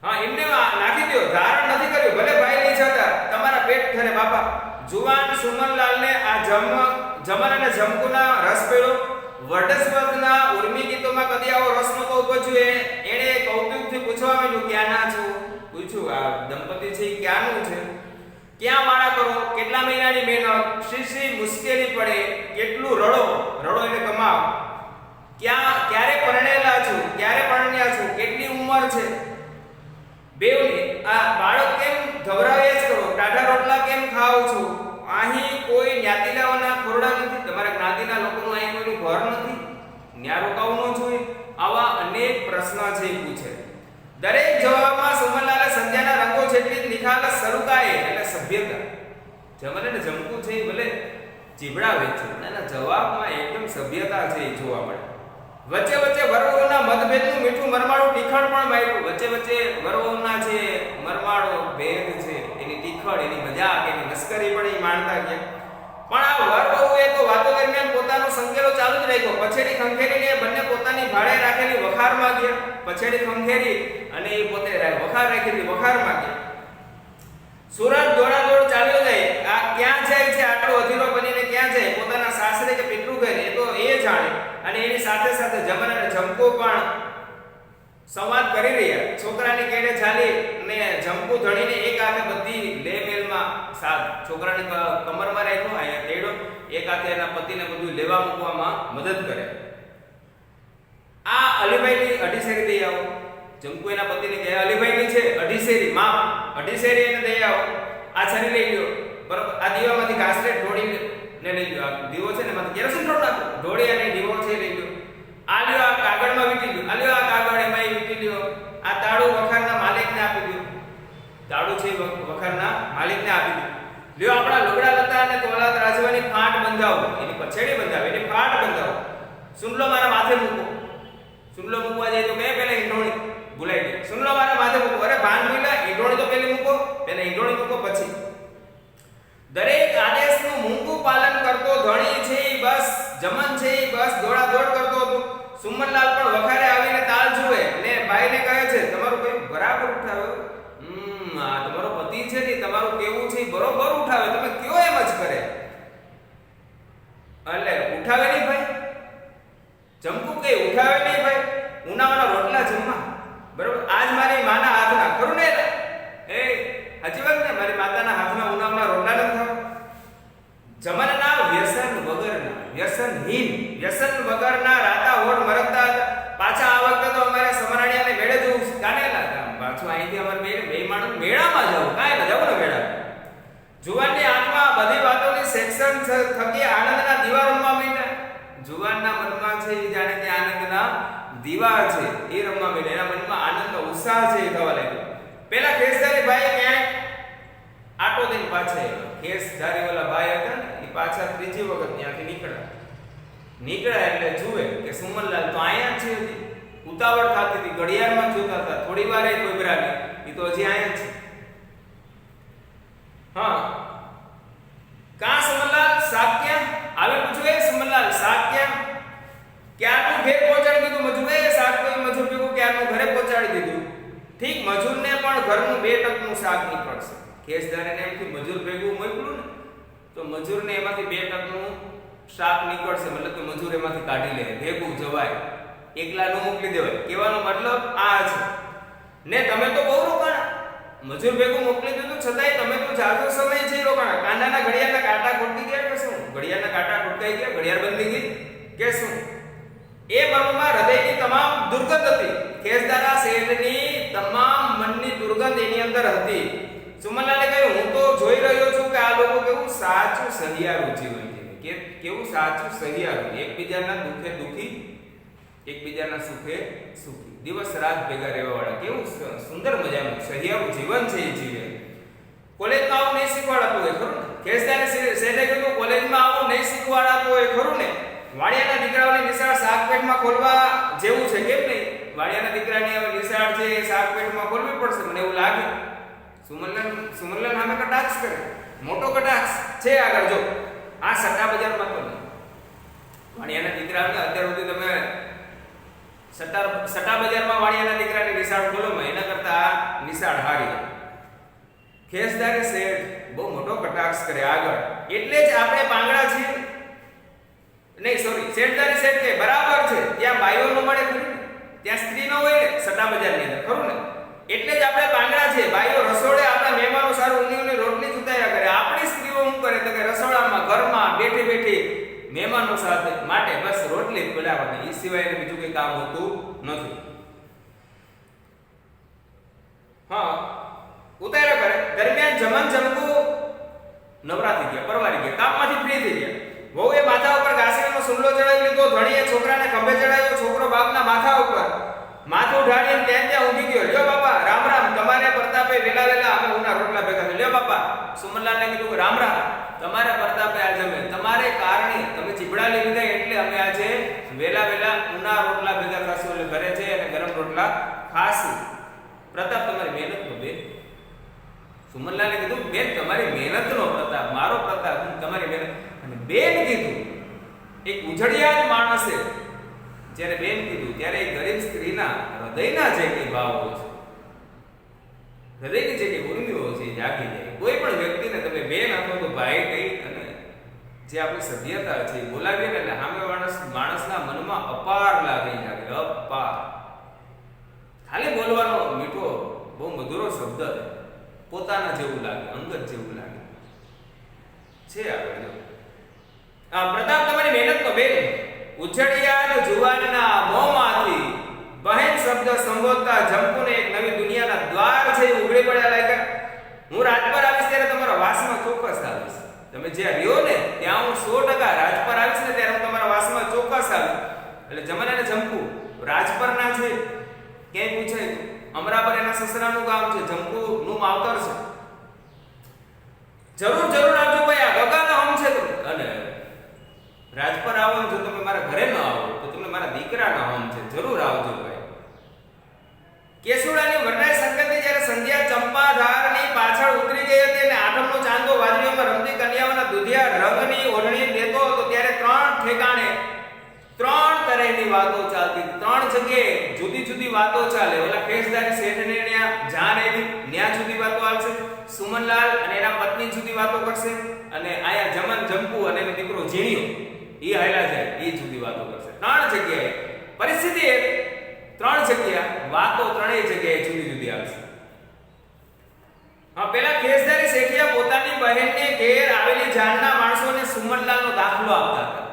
હા એમને નાખી દો, ધારણ નથી કર્યું, ભલે ભાઈ નહીં છતાં તમારા પેટ ધરે બાપા. જુવાન સુમનલાલને આ જમન અને જમકુના રસ પેળો. વર્ડસવર્થના ઉર્મી ગીતોમાં કદી આવો રસ નતો ઉપજ્યો. એણે કૌતુકથી પૂછવા માંડ્યું ક્યાંના છો? પૂછ્યું આ દંપતી છે એ ક્યાંનું છે? ક્યાં વાળા કરો? કેટલા મહિનાની મહેનત? શી મુશ્કેલી પડે? કેટલું રડો એટલે કમાવ? ક્યારે પરણેલા છો? ક્યારે પરણ્યા છો? કેટલી ઉંમર છે? બેવની આ બાળક કેમ ધવરાવે જ કરો? ટાઢા રોટલા કેમ ખાઓ છો? અહીં કોઈ જ્ઞાતિલાઓના ખોરડા નથી, તમારા જ્ઞાતિના લોકોનું અહીં કોઈનું ઘર નથી, ન્યા રોકાવું ન જોઈએ. આવા અનેક પ્રશ્ન છે પૂછે. દરેક જવાબમાં સુમનલાલે સંધ્યાના રંગો જેટલી નિખાલસ સરુકાએ એટલે સભ્યતા. જમન અને જમકુ છે ભલે ચીબડાવે છે, એના જવાબમાં એકદમ સભ્યતા છે એ જોવા મળે. વચ્ચે વરવોના મતભેદનું મીઠું મરમાળું તીખણ પણ માર્યું. વચ્ચે વરવોના છે મરમાળો ભેદ છે, એની તીખળ, એની મજાક, એની મસ્કરી પણ એ માણતા ગયા. પણ આ વરવોએ તો વાતો દરમિયાન પોતાનો સંકેલો ચાલુ જ રાખ્યો. પછેડી ખંખેરીને બંને પોતાની ભાડે રાખેલી વખારમાં ગયા. પછેડી ખંખેરી અને એ પોતે વખાર રાખેલી વખારમાં ગયા. સુરત દોડાદોડ ચાલ્યો જાય. આ ક્યાં જાય છે? આટલો અધીરો બનીને ક્યાં જાય? પોતાના સાસરે કે પિતૃ ઘરે, એ તો એ જાણે. અને એની સાથે જમન અને જમકો પણ સંવાદ કરી રહ્યા. છોકરાની કેડે ચાલી ને જંપુ ધણીને એક હાથે બધી લે મેલમાં છોકરાને કમરમાં રાખ્યો, અહીંયા તેડો, એક હાથે એના પતિને બધું લેવા મૂકવામાં મદદ કરે. આ અલીભાઈની અઢીસેરી દઈ આવો. જંપુ એના પતિને કહે અલીભાઈની છે અઢીસેરી, માપ અઢીસેરી એને દઈ આવો. આ છરી લઈ લ્યો, બરોબર. આ દીવામાંથી ઘાસલેટ ઢોળીને લઈ લ્યો. આ દીવો છે ને એમાંથી કેરોસીન ઢોળ નાખો, ઢોળી અને દીવો છે લઈ લ્યો. આ લ્યો, આ કાગળમાં વીટી લ્યો. આ લ્યો, આ કાગળ એમાં વીટી લ્યો. આ તાળું વખારના માલિકને આપી દો. તાળું છે વખારના માલિકને આપી દો. લ્યો, આપણા લુગડા લતા અને તોલાદ રાજવાની ફાટ બંધાવો, એની પછેડી બંધાવો, એની ફાટ બંધાવો. સુનલો મારા માથે મૂકો. સુનલો મૂકવા જાય તો કે પહેલા ઈંઢોણી ભૂલાઈ ગઈ. સુનલો મારા માથે મૂકો. અરે ભાન ભૂલા, ઈંઢોણી તો પહેલી મૂકો, પહેલા ઈંઢોણી મૂકો પછી. દરેક આદેશનું મૂંગું પાલન કરતો ધણી છે બસ, જમન છે બસ દોડા દોડ કરતો હતો. સુમનલાલ પણ વખારે આવીને તાલ જુએ ને ભાઈને કહે છે તમારું કઈ બરાબર ઉઠાવે. આ તમારો પતિ છે ને, તમારું કેવું છે બરોબર ઉઠાવે, તમે કયો એમ જ કરે. એટલે ઉઠાવે નહીં ભાઈ. જમકુ કે ઉઠાવે નહીં ભાઈ, ઉનાવાના રોટલા જમવા, બરોબર. આજ મારી માના હાથના, ખરું ને? એ હજી વાત ને, મારી માતાના હાથના ઉનાવાના રોટલા ન ખાવ. જમનના વ્યસન વગરના, વ્યસનહીન, વ્યસન વગરના રાતા હોડ મરકતા હતા. પાછા આ વખતે તો અમારે સમરાણીયાને મેળે જવું કાનેલા હતા. પાછું અહીંથી અમારે બે માણસ મેળામાં જવું, કાંઈ ન જવું ને મેળા. જુવાનની આંખમાં બધી વાતોની સેક્શન થકી આનંદના દીવા રમવા માંડ્યા. જુવાનના મનમાં છે એ જાણે કે આનંદના દીવા છે એ રમવા માંડ્યા. એના મનમાં આનંદનો ઉત્સાહ છે એ થવા લાગ્યો. પેલા ખેસધારી ભાઈ ક્યાંય આટો દઈને પાછા આવ્યા. ખેસધારી વાળા ભાઈ હતા ને એ પાછા ત્રીજી વખત ત્યાંથી નીકળ્યા એટલે જુએ કે સુમનલાલ તો અહીંયા જ છે. ઉતાવળ થતી હતી, ઘડિયાળમાં જોતા હતા. થોડી વાર એ ગભરાવી, એ તો હજી અહીંયા છે. હા, કા સુમનલાલ શાક ક્યાં આવે પૂછવે. સુમનલાલ શાક ક્યાં? ક્યારનું ઘરે પહોંચાડી દીધું મજૂરે. શાક તો મજૂર ભેગું ક્યારનું ઘરે પહોંચાડી દીધું. ઠીક, મજૂરને પણ ઘરનું 2% શાક નીકળશે. કેસદારને એમ કે મજૂર ભેગું મોકલું ને તો મજૂરને એમાંથી 2% શાક નીકળશે. મતલબ કે મજૂર એમાંથી કાઢી લે, ભેગું જવાય, એકલા નો મોકલી દેવાય. કહેવાનો મતલબ આ છે. ને તમે તો બહુ રોકાણા, મજૂર ભેગું મોકલી દીધું છતાંય તમે તો જાજો સમય છે રોકાણા. કાંડાના ઘડિયાળના કાંટા ખોટકી ગયા કે શું? ઘડિયાળના કાંટા ખોટકાઈ ગયા, ઘડિયાળ બંધી ગઈ કે શું? એ મનમાં હૃદયની તમામ દુર્ગંધ હતી. કેસદારા શેઠની તમામ મનની દુર્ગંધ એની અંદર હતી. સુમનલાલે કહ્યું હું તો જોઈ રહ્યો છું કે આ લોકો કેવું સાચું સહિયારું જીવન જીવે, કેવું સાચું સહિયારું, એકબીજાના દુઃખે દુઃખી, એકબીજાના સુખે સુખી, દિવસ રાત ભેગા રહેવા વાળા, કેવું સુંદર મજાનું સહિયારું જીવન છે એ જીવે. કોલેજમાં આવું નહીં શીખવાડાતું હોય ખરું ને? કેસદારે શેઠે કહ્યું કોલેજમાં આવું નહીં શીખવાડાતું હોય ખરું ને? વાડિયાના દીકરાઓની નિશાળ શાકપેટમાં ખોલવા જેવું છે, કેમ નહીં? વાડિયાના દીકરાની હવે નિશાળ છે એ શાકપેટમાં ખોલવી પડશે, મને એવું લાગે. સુમનલાલ નામે કટાક્ષ કરે, મોટો કટાક્ષ છે. આગળ જો આ સટ્ટા બજારમાં તો નહીં. વાડિયાના દીકરાને અત્યાર સુધી તમે સટ્ટા બજારમાં વાડિયાના દીકરાની નિશાળ ખોલો, એના કરતા આ નિશાળ હારી. ખેસદારે શેઠ બહુ મોટો કટાક્ષ કરે આગળ. એટલે જ આપણે પાંગડા છીએ નહીં, સોરી, શેઠદારી શેઠ કે બરાબર છે. ત્યાં બાઈઓ ન મળે ખરું ને, ત્યાં સ્ત્રી ન હોય ને સટ્ટા બજારની અંદર, ખરું ને? એટલે જ આપણે પાંગડા છે. બાઈઓ રસોડે આપણા મહેમાનો સારું ઊંધી રોટલી જ ઉતાર્યા કરે. આપણી સ્ત્રીઓ શું કરે તો કે રસોડામાં ઘરમાં બેઠી બેઠી મહેમાનો સાથે માટે બસ રોટલી બનાવવાની, એ સિવાય બીજું કંઈ કામ હોતું નથી. હા, ઉતાર્યા કરે. દરમિયાન જમન જમકુ નવરા થઈ ગયા, પરવારી ગયા, કામમાંથી ફ્રી થઈ ગયા. વહુએ માથા ઉપર ઘાસીનો સુંડલો ચડાવી લીધો. ધણીએ છોકરાને ખંભે ચડાવ્યો. છોકરો બાપના માથા ઉપર માથું ઢાળીને ત્યાં ઊભી ગયો. લ્યો બાપા રામ રામ, તમારે પ્રતાપે વેલા વેલા અમે ઉના રોટલા ભેગા થઈ. લ્યો બાપા, સુમનલાલને કીધું કે રામ રામ, તમારે પ્રતાપે આજે અમે તમારે કારણે તમે ચીબડા લઈ લીધા એટલે અમે આજે વેલા વેલા ઉના રોટલા ભેગા ખાશું. એટલે ઘરે છે અને ગરમ રોટલા ખાશું. પ્રતાપ તમારી મહેનતનો બેન. સુમનલાલે કીધું બેન તમારી મહેનતનો પ્રતાપ, મારો પ્રતાપ તમારી મહેનત. અને બેન કીધું, એક ઉજળિયા જ માણસે જ્યારે બેન કીધું ત્યારે એક ગરીબ સ્ત્રીના હૃદયના જે કઈ ભાવો છે, હૃદયની જે કઈ ઉર્મિઓ છે જાગી જાય. કોઈ પણ વ્યક્તિને તમે બેન અથવા તો ભાઈ કહી અને જે આપણી સભ્યતા છે એ બોલાવીએ ને એટલે સામે માણસના મનમાં અપાર લાગી જાગે, અપાર. ખાલી બોલવાનો મીઠો બહુ મધુરો શબ્દ પોતાના જેવું લાગે, અંગત જેવું લાગે છે. આગળ જો પ્રતાપ તમારી મહેનતનો બેન ઉછળિયા જુવાનના મોંમાંથી બહેન શબ્દ સંબોધતા જંપુને એક નવી દુનિયાના દ્વાર છે ઉઘડી પડ્યા લાગ્યા. હું રાજ પર આવીશ ત્યારે તમારા વાસમાં ચોક્કસ આવીશ. તમે જ્યાં રહ્યો ને ત્યાં હું 100% રાજ પર આવીશ ને ત્યારે હું તમારા વાસમાં ચોક્કસ આવીશ. એટલે જમન અને જંપુ રાજ પરના છે. ક્યાંય પૂછાય અમરાપર એના સસરાનું ગામ છે, જંપુનું માવતર છે. જરૂર જરૂર આવજો ભાઈ, આ ગગાના હમ છે તમે. અને રાજ પર આવો, જો તમે મારા ઘરે ન આવો તો તમે મારા દીકરાના હમ છે, જરૂર આવજો ભાઈ. કેસુડાની વરરાય સંગતે જ્યારે સંધ્યા ચંપાધારની પાછળ ઉતરી ગઈ હતી અને આઠમનો ચાંદો વાદળીઓમાં રમતી કન્યાઓના દુધિયા રંગની ઓઢણી દેતો હતો ત્યારે ત્રણ ઠેકાણે ત્રણ તરહની વાતો ચાલતી. ત્રણ જગ્યાએ જુદી જુદી વાતો ચાલે. ઓલા કેસદારી શેઠને ન્યા જાન એવી ન્યા જુદી વાતો આવશે, સુમનલાલ અને એના પત્ની જુદી વાતો કરશે, અને આયા જમન જંપુ અને એનો દીકરો ઝીણિયો ઈ હાયલા જાય ઈ જુદી વાતો કરશે. ત્રણ જગ્યાએ પરિસ્થિતિ એક, ત્રણ જગ્યા વાતો ત્રણેય જગ્યાએ જુદી જુદી આવશે. હા, પેલા કેસદારી શેઠિયા પોતાની બહેનને ઘેર આવેલી જાનના માણસોને સુમનલાલનો દાખલો આપતા હતા.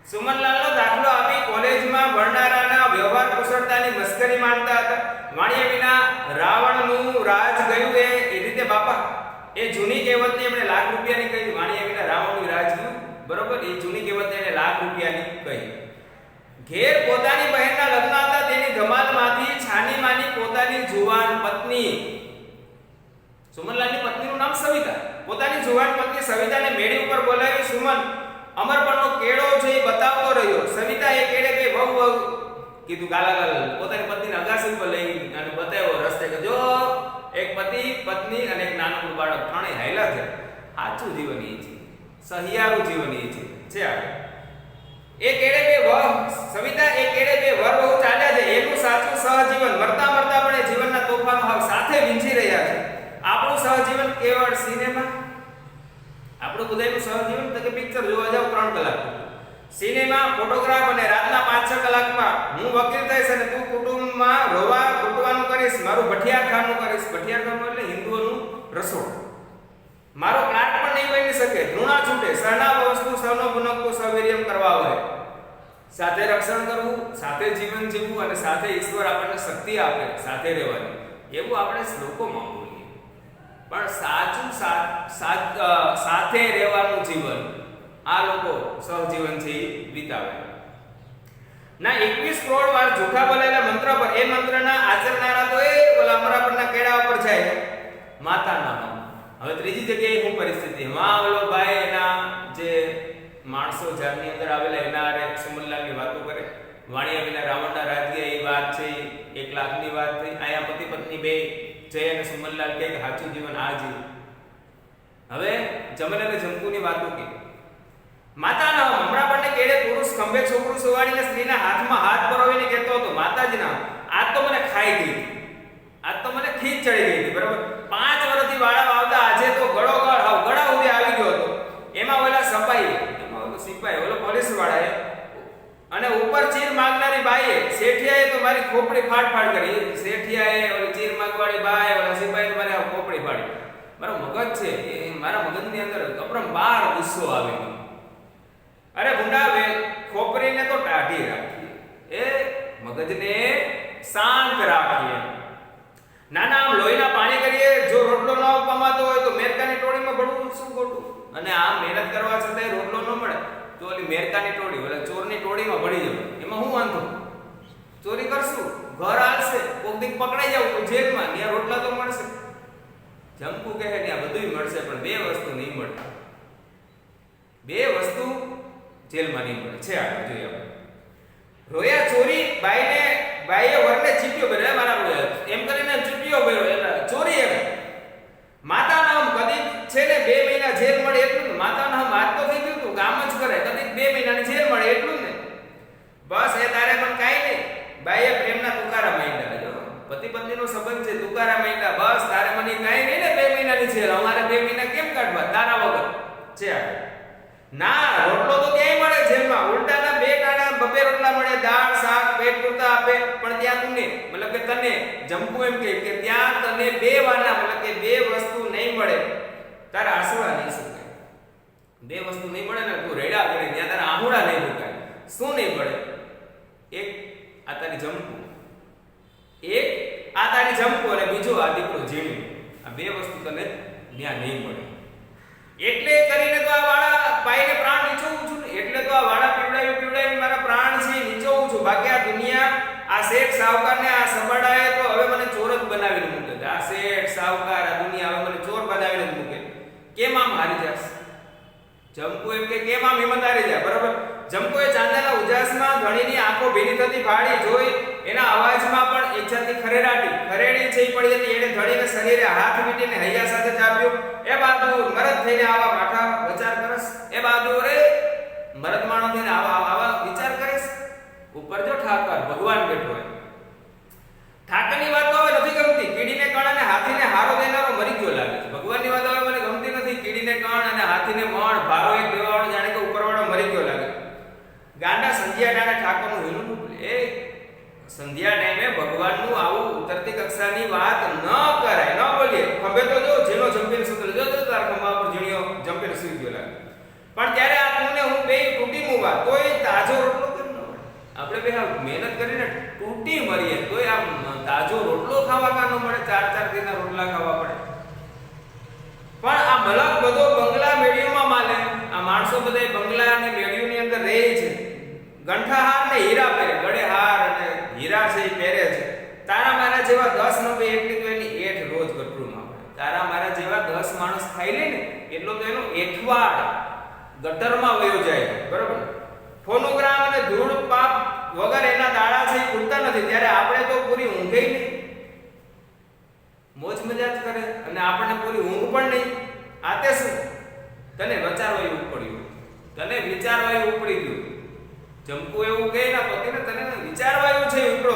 સુમનલાલનો દાખલો આપી કોલેજમાં ભણનારાના વ્યવહાર કુશળતાની મસ્કરી માનતા હતા. વાણિયા વિના રાવણનું રાજ ગયું એ રીતે બાપા એ જૂની કહેવતની એમણે લાખ રૂપિયાની કહી. વાણિયા વિના રાવણનું રાજ ગયું, બરોબર, એ જૂની કહેવતને એને લાખ રૂપિયાની કહી. ઘેર પોતાની બહેનના લગ્ન હતા, તેની ધમાલમાંથી છાની માની પોતાની જુવાન પત્ની, સુમનલાલની પત્નીનું નામ સવિતા, પોતાની જુવાન પત્ની સવિતાને મેળી ઉપર બોલાવી સુમન અમરપણનો કેળો છે એ બતાવતો રહ્યો. સવિતા એ કેળે કે વહુ વહુ કીધું ગાલાગાલ પોતાની પત્નીને અગાસી પર લઈ અને બતાવ્યો રસ્તે કે જો એક પતિ પત્ની અને એક નાનકડું બાળક ત્રણેય હાયલા છે. સાચું જીવન એ છે, સહિયારું જીવન એ છે. આગળ એ કેળે બે વહ સવિતા એ કેળે બે વર વહુ ચાલ્યા છે એનું સાચું સહજીવન. મરતા મરતા પણ એ જીવનના તોફાનો હાવ સાથે વીંછી રહ્યા છે. આપણું સહજીવન કેવળ સિનેમા, આપણું બધાનું સહજીવન તો કે પિક્ચર જોવા જાવ 3 કલાક, સિનેમા, ફોટોગ્રાફ અને રાતના 5-6 કલાકમાં હું વકીલ થઈશ અને તું કુટુંબમાં રોવા કુટવાનું કરીશ, મારું ભઠિયાર ખાનું કરીશ. ભઠિયાર ખાનું એટલે હિન્દુઓનું રસોડું. મારો ક્લાર્ક પણ નહીં બની શકે. ધૃણા છૂટે સહના વસ્તુ સહનો ભુનકતો સવીર્યમ કરવા હોય. સાથે રક્ષણ કરવું, સાથે જીવન જીવવું અને સાથે ઈશ્વર આપણને શક્તિ આપે સાથે રહેવાની, એવું આપણે શ્લોકોમાં બોલીએ. પણ સાચું સાથે રહેવાનું જીવન આ લોકો સહજીવન છે વિતાવે ના. 21 કરોડ વાર જૂઠા બોલેલા મંત્ર પર એ મંત્રના આચરનારા તો એ ઓલા અમરાપરના કેળા ઉપર જાય માતાના નામ. હવે ત્રીજી જગ્યાએ શું પરિસ્થિતિ, માં ઓલો ભાઈ એના જે માણસો જાનની અંદર આવેલા એના આરે સુમનલાલની વાતો કરે. વાણિયા વિના રાવણના રાજ્ય એ વાત છે, 1 લાખની વાત થઈ. આયા પતિ પત્ની બે જય અને સુમનલાલ કહે કે સાચું જીવન આ જીવ. હવે જમન અને જંપુની વાતો કે માતાના હમણાં પણ કેળે પુરુષ ખંભે છોકરું સુવાડીને સ્ત્રીના હાથમાં હાથ પરોવીને કહેતો હતો માતાજી ના આજ તો મને ખાઈ ગઈ, આજ તો મને ખીચ ચડી ગઈ હતી, બરાબર. 5 વર્ષથી વાળા આવતા આજે તો ગળો ગળ હાવ ગળા સુધી આવી ગયો હતો. એમાં ઓલા સિપાઈ ઓલો પોલીસ વાળાએ અને ઉપર ચીર માંગનારી બાઈએ શેઠિયાએ તો મારી ખોપડી ફાડ કરી. શેઠિયાએ ઓલી ચીર માંગવાળી બાઈ ઓલા સિપાઈએ મારી ખોપડી ફાડી. મારો મગજ છે એ મારા મગજની અંદર અપરંપાર ગુસ્સો આવી ગયો. અરે ભૂંડા વે ખોપરીને તો ટાઢી રાખીએ, એ મગજને શાંત રાખીએ. નાના આમ લોહીના પાણી કરીએ. જો રોટલો ન કમાતો હોય તો મેરકાની ટોળીમાં ભણવું શું ખોટું? અને આમ મહેનત કરવા છતાંય રોટલો ન મળે તો ઓલી મેરકાની ટોળી ઓલા ચોરની ટોળીમાં ભળી જવું. એમાં હું વાંધો? ચોરી કરશું, ઘર હાલશે, કોક દીક પકડાઈ જાવ તો જેલમાં, ત્યાં રોટલા તો મળશે. જંપુ કહે ત્યાં બધુંય મળશે પણ 2 વસ્તુ નહીં મળે. 2 વસ્તુ જેલમાં નહીં મળે છે. આગળ જોઈએ આપણે. રોયા ચોરી બાઈએ વરને ચીપ્યો ભર્યો, મારા એમ કરીને ચૂંટ્યો ભર્યો એટલે ચોરી એમ. માતાના હમ કદી છે ને 2 મહિના જેલ મળે એટલું ને. માતાના હમ હાથ તો થઈ ગયું તું કામ જ કરે, કદી 2 મહિનાની જેલ મળે એટલું ને. બસ એ તારે પણ કાંઈ નહીં. બાઈએ પ્રેમના તુકારા માંડ્યા. પતિ પત્નીનો સંબંધ છે, તુકારા માંડ્યા. બસ તારે મને કાંઈ નહીં ને 2 મહિનાની જેલ, અમારે 2 મહિના કેમ કાઢવા તારા વગર છે. ના રોટલો તો ક્યાંય મળે જેલમાં, ઉલટાના 2 ટાણા 2 રોટલા મળે, દાળ શાક પેટ પૂરતા આપે, પણ ત્યાં તુને મતલબ કે તને જંપુ એમ કહે કે ત્યાં તને બે વાના મતલબ કે બે વસ્તુ નહીં મળે, તારા આંસુડા નહીં સુકાય. બે વસ્તુ નહીં મળે ને તું રેડા કરે ત્યાં તારા આંસુડા નહીં સુકાય. શું નહીં મળે? એક આ તારી જંપુ, એક આ તારી જંપુ અને બીજો આ દીકરો ઝીણ્યો. આ બે વસ્તુ તને ત્યાં નહીં મળે. એટલે કરીને તો આ વાળા પાઈને પ્રાણ નીચોવું છું ને, એટલે તો આ વાળા પીવડાવી મારા પ્રાણ છે નીચોવું છું. બાકી આ દુનિયા આ શેઠ સાવકારને આ સબડાએ તો હવે મને ચોર જ બનાવીને મૂકે. આ શેઠ સાવકાર આ દુનિયા હવે મને ચોર બનાવીને જ મૂકે. કેમ આમ હારી જાસ? જંપુ એમ કે કેમ આમ હિંમત હારી જાય? બરાબર. જંપુએ ચાંદાના ઉજાસમાં ધણીની આંખો ભીની થતી ભાળી જોઈ. એના અવાજમાં પણ એક જાતની ખરેડી છે પડી હતી. એને ધણીને શરીરે હાથ વીટીને હૈયા સાથે ચાપ્યો. એ બહાદુર મરદ થઈને આવા માઠા વિચાર કરસ? એ બહાદુર રે મરદ માણસ થઈને આવા વિચાર કરીશ? ઉપર જો ઠાકર ભગવાન બેઠો હોય. ઠાકરની વાત તો હવે નથી ગમતી. કીડીને કણ અને હાથીને હારો દેનારો મરી ગયો લાગે છે. ભગવાનની વાત હવે મને ગમતી નથી. કીડીને કણ અને હાથીને મણ ભારો એક દેવાવાળો જાણે કે ઉપરવાળો મરી ગયો લાગે. ગાંડા સંધ્યા ટાણે ઠાકોરનું હીનું બોલે. એ સંધ્યા ટાઈમે ભગવાનનું આવું ઉતરતી કક્ષાની વાત ન કરાય, ન બોલીએ. ખંભે તો જો જેનો જંપીને સુતરે જો તારા ખંભા પર ઝીણ્યો જંપીને સૂઈ ગયો લાગે. પણ ત્યારે આ તું ને હું બે તૂટી મુવા તોય તાજો રોટલો કેમ ન મળે? આપણે બે મહેનત કરીને તૂટી મરીએ તોય આમ તાજો રોટલો ખાવા કા ન મળે? 4-4 દિનના રોટલા ખાવા પડે. પણ આ મલક બધો બંગલા મેડીઓમાં માલે. આ માણસો બધા બંગલા અને મેડીઓની અંદર રહે છે. ગંઠાહાર ને હીરા પહેરે, ગળે હાર અને હીરા છે એ પહેરે છે. તારા મારા જેવા 10 નબે એટલી તો એની એઠ રોજ ગટરમાં પડે. તારા મારા જેવા 10 માણસ ખાઈ લે ને એટલો તો એનો એઠવાડ ગટરમાં વયો જાય. બરોબર. ફોનોગ્રામ અને ધૂળ પાપ વગર એના દાડા છે એ ખૂટતા નથી. ત્યારે આપણે તો પૂરી ઊંઘે નહીં, મોજ મજા જ કરે અને આપણને પૂરી ઊંઘ પણ નહીં. આ તે શું? તને વિચારવા એવું પડ્યું, તને વિચારવા એવું પડી ગયું. જંપુ એવું કહે ના પતિને તને વિચારવાયું છે ઉપડો.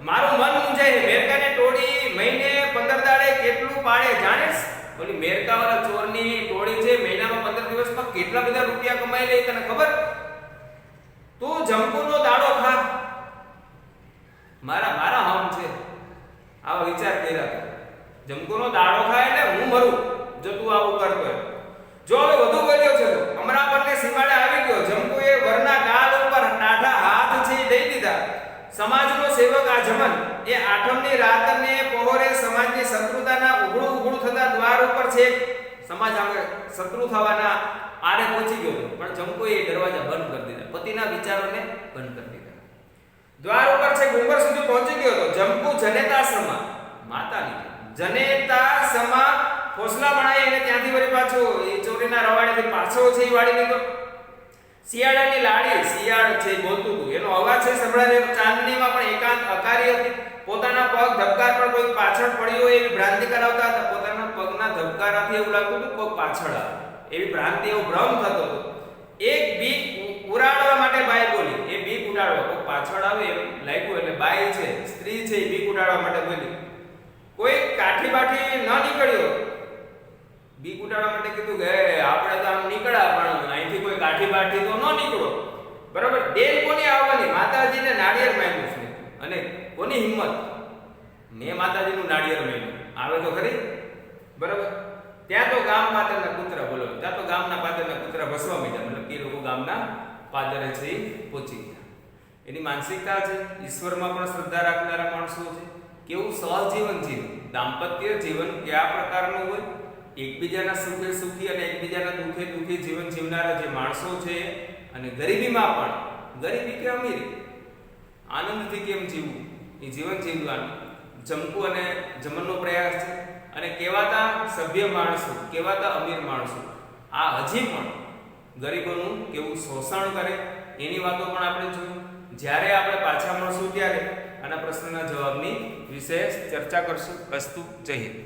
મારું મન મૂંઝાય. મેરકાને ટોળી મહિને 15 દાડે કેટલું પાડે જાણેસ? ઓલી મેરકાવાળા ચોરની ટોળી છે મહિનામાં 15 દિવસમાં કેટલા બધા રૂપિયા કમાઈ લે તને ખબર? તું જંપુનો દાડો ખા. મારા હમ છે. આવો વિચાર કર્યા. જંપુનો દાડો ખાય એટલે હું મરું જો તું આવું કરતો હોય. જો હવે વધુ બોલ્યો છે તો અમરાપરને સીમાડે આવી ગયો. જંપુએ વરના ગાલ ઉપર ટાઢા હાથ છે દઈ દીધા. સમાજનો સેવક આ જમન એ આઠમની રાતને પહોરે સમાજની શત્રુતાના ઉઘડું થતા દ્વાર ઉપર છે. સમાજ આગળ શત્રુ થવાના આરે પહોંચી ગયો. પણ જંપુએ દરવાજા બંધ કરી દીધા. પતિના વિચારોને બંધ કરી દીધા. દ્વાર ઉપર છે ગુંબર સુધી પહોંચી ગયો તો જંપુ જનેતાશ્રમમાં માતાની જનેતાશ્રમમાં ફોસલા બનાવી અને ત્યાંથી વળી પાછો એ ચોરીના રવાડેથી પાછો છે એ વાળી લીધો. શિયાળાની લાડી શિયાળ છે બોલતું હતું. એનો અવાજ છે સંભળાય. ચાંદનીમાં પણ એકાંત અકારી હતી. પોતાના પગ ધબકાર પર કોઈ પાછળ પડ્યો એવી ભ્રાંતિ કરાવતા હતા. પોતાના પગના ધબકારાથી એવું લાગતું હતું પગ પાછળ આવે એવી ભ્રાંતિ, એવો ભ્રમ થતો હતો. એક બીક ઉડાડવા માટે બાઈ બોલી. એ બીક ઉડાડવા પગ પાછળ આવે એમ લાગ્યું એટલે બાઈ છે સ્ત્રી છે એ બીક ઉડાડવા માટે બોલી. કોઈ કાઠી બાઠી ન નીકળ્યો. બીક ઉડાડવા માટે કીધું કે આપણે તો આમ નીકળ્યા પણ અહીંથી કોઈ કાઠી બાઠી તો ન નીકળો. બરાબર. દેન કોની આવવાની? માતાજીને નાળિયેર માંગ્યું છે. અને કોની હિંમત? મેં માતાજીનું નાળિયેર માંગ્યું. આવે તો ખરી. બરાબર. ત્યાં તો ગામ પાદરના કૂતરા બોલો. ત્યાં તો ગામના પાદરના કૂતરા ભસવા માંડ્યા. મતલબ કે લોકો ગામના પાદરે છે પહોંચી ગયા. એની માનસિકતા છે. ઈશ્વરમાં પણ શ્રદ્ધા રાખનારા માણસો છે. કેવું સહજીવન જીવે. દાંપત્ય જીવન કયા પ્રકારનું હોય? એકબીજાના સુખે સુખી અને એકબીજાના દુઃખે દુઃખી જીવન જીવનારા જે માણસો છે. અને ગરીબીમાં પણ ગરીબી કે અમીરી આનંદથી કેમ જીવવું એ જીવન જીવવાનું જંપુ અને જમનનો પ્રયાસ છે. અને કેવાતા સભ્ય માણસો, કેવાતા અમીર માણસો આ હજી પણ ગરીબોનું કેવું શોષણ કરે એની વાતો પણ આપણે જોયું. જ્યારે આપણે પાછા મળશું ત્યારે આના પ્રશ્નના જવાબની વિશેષ ચર્ચા કરશું. અસ્તુ જય હિન્દ.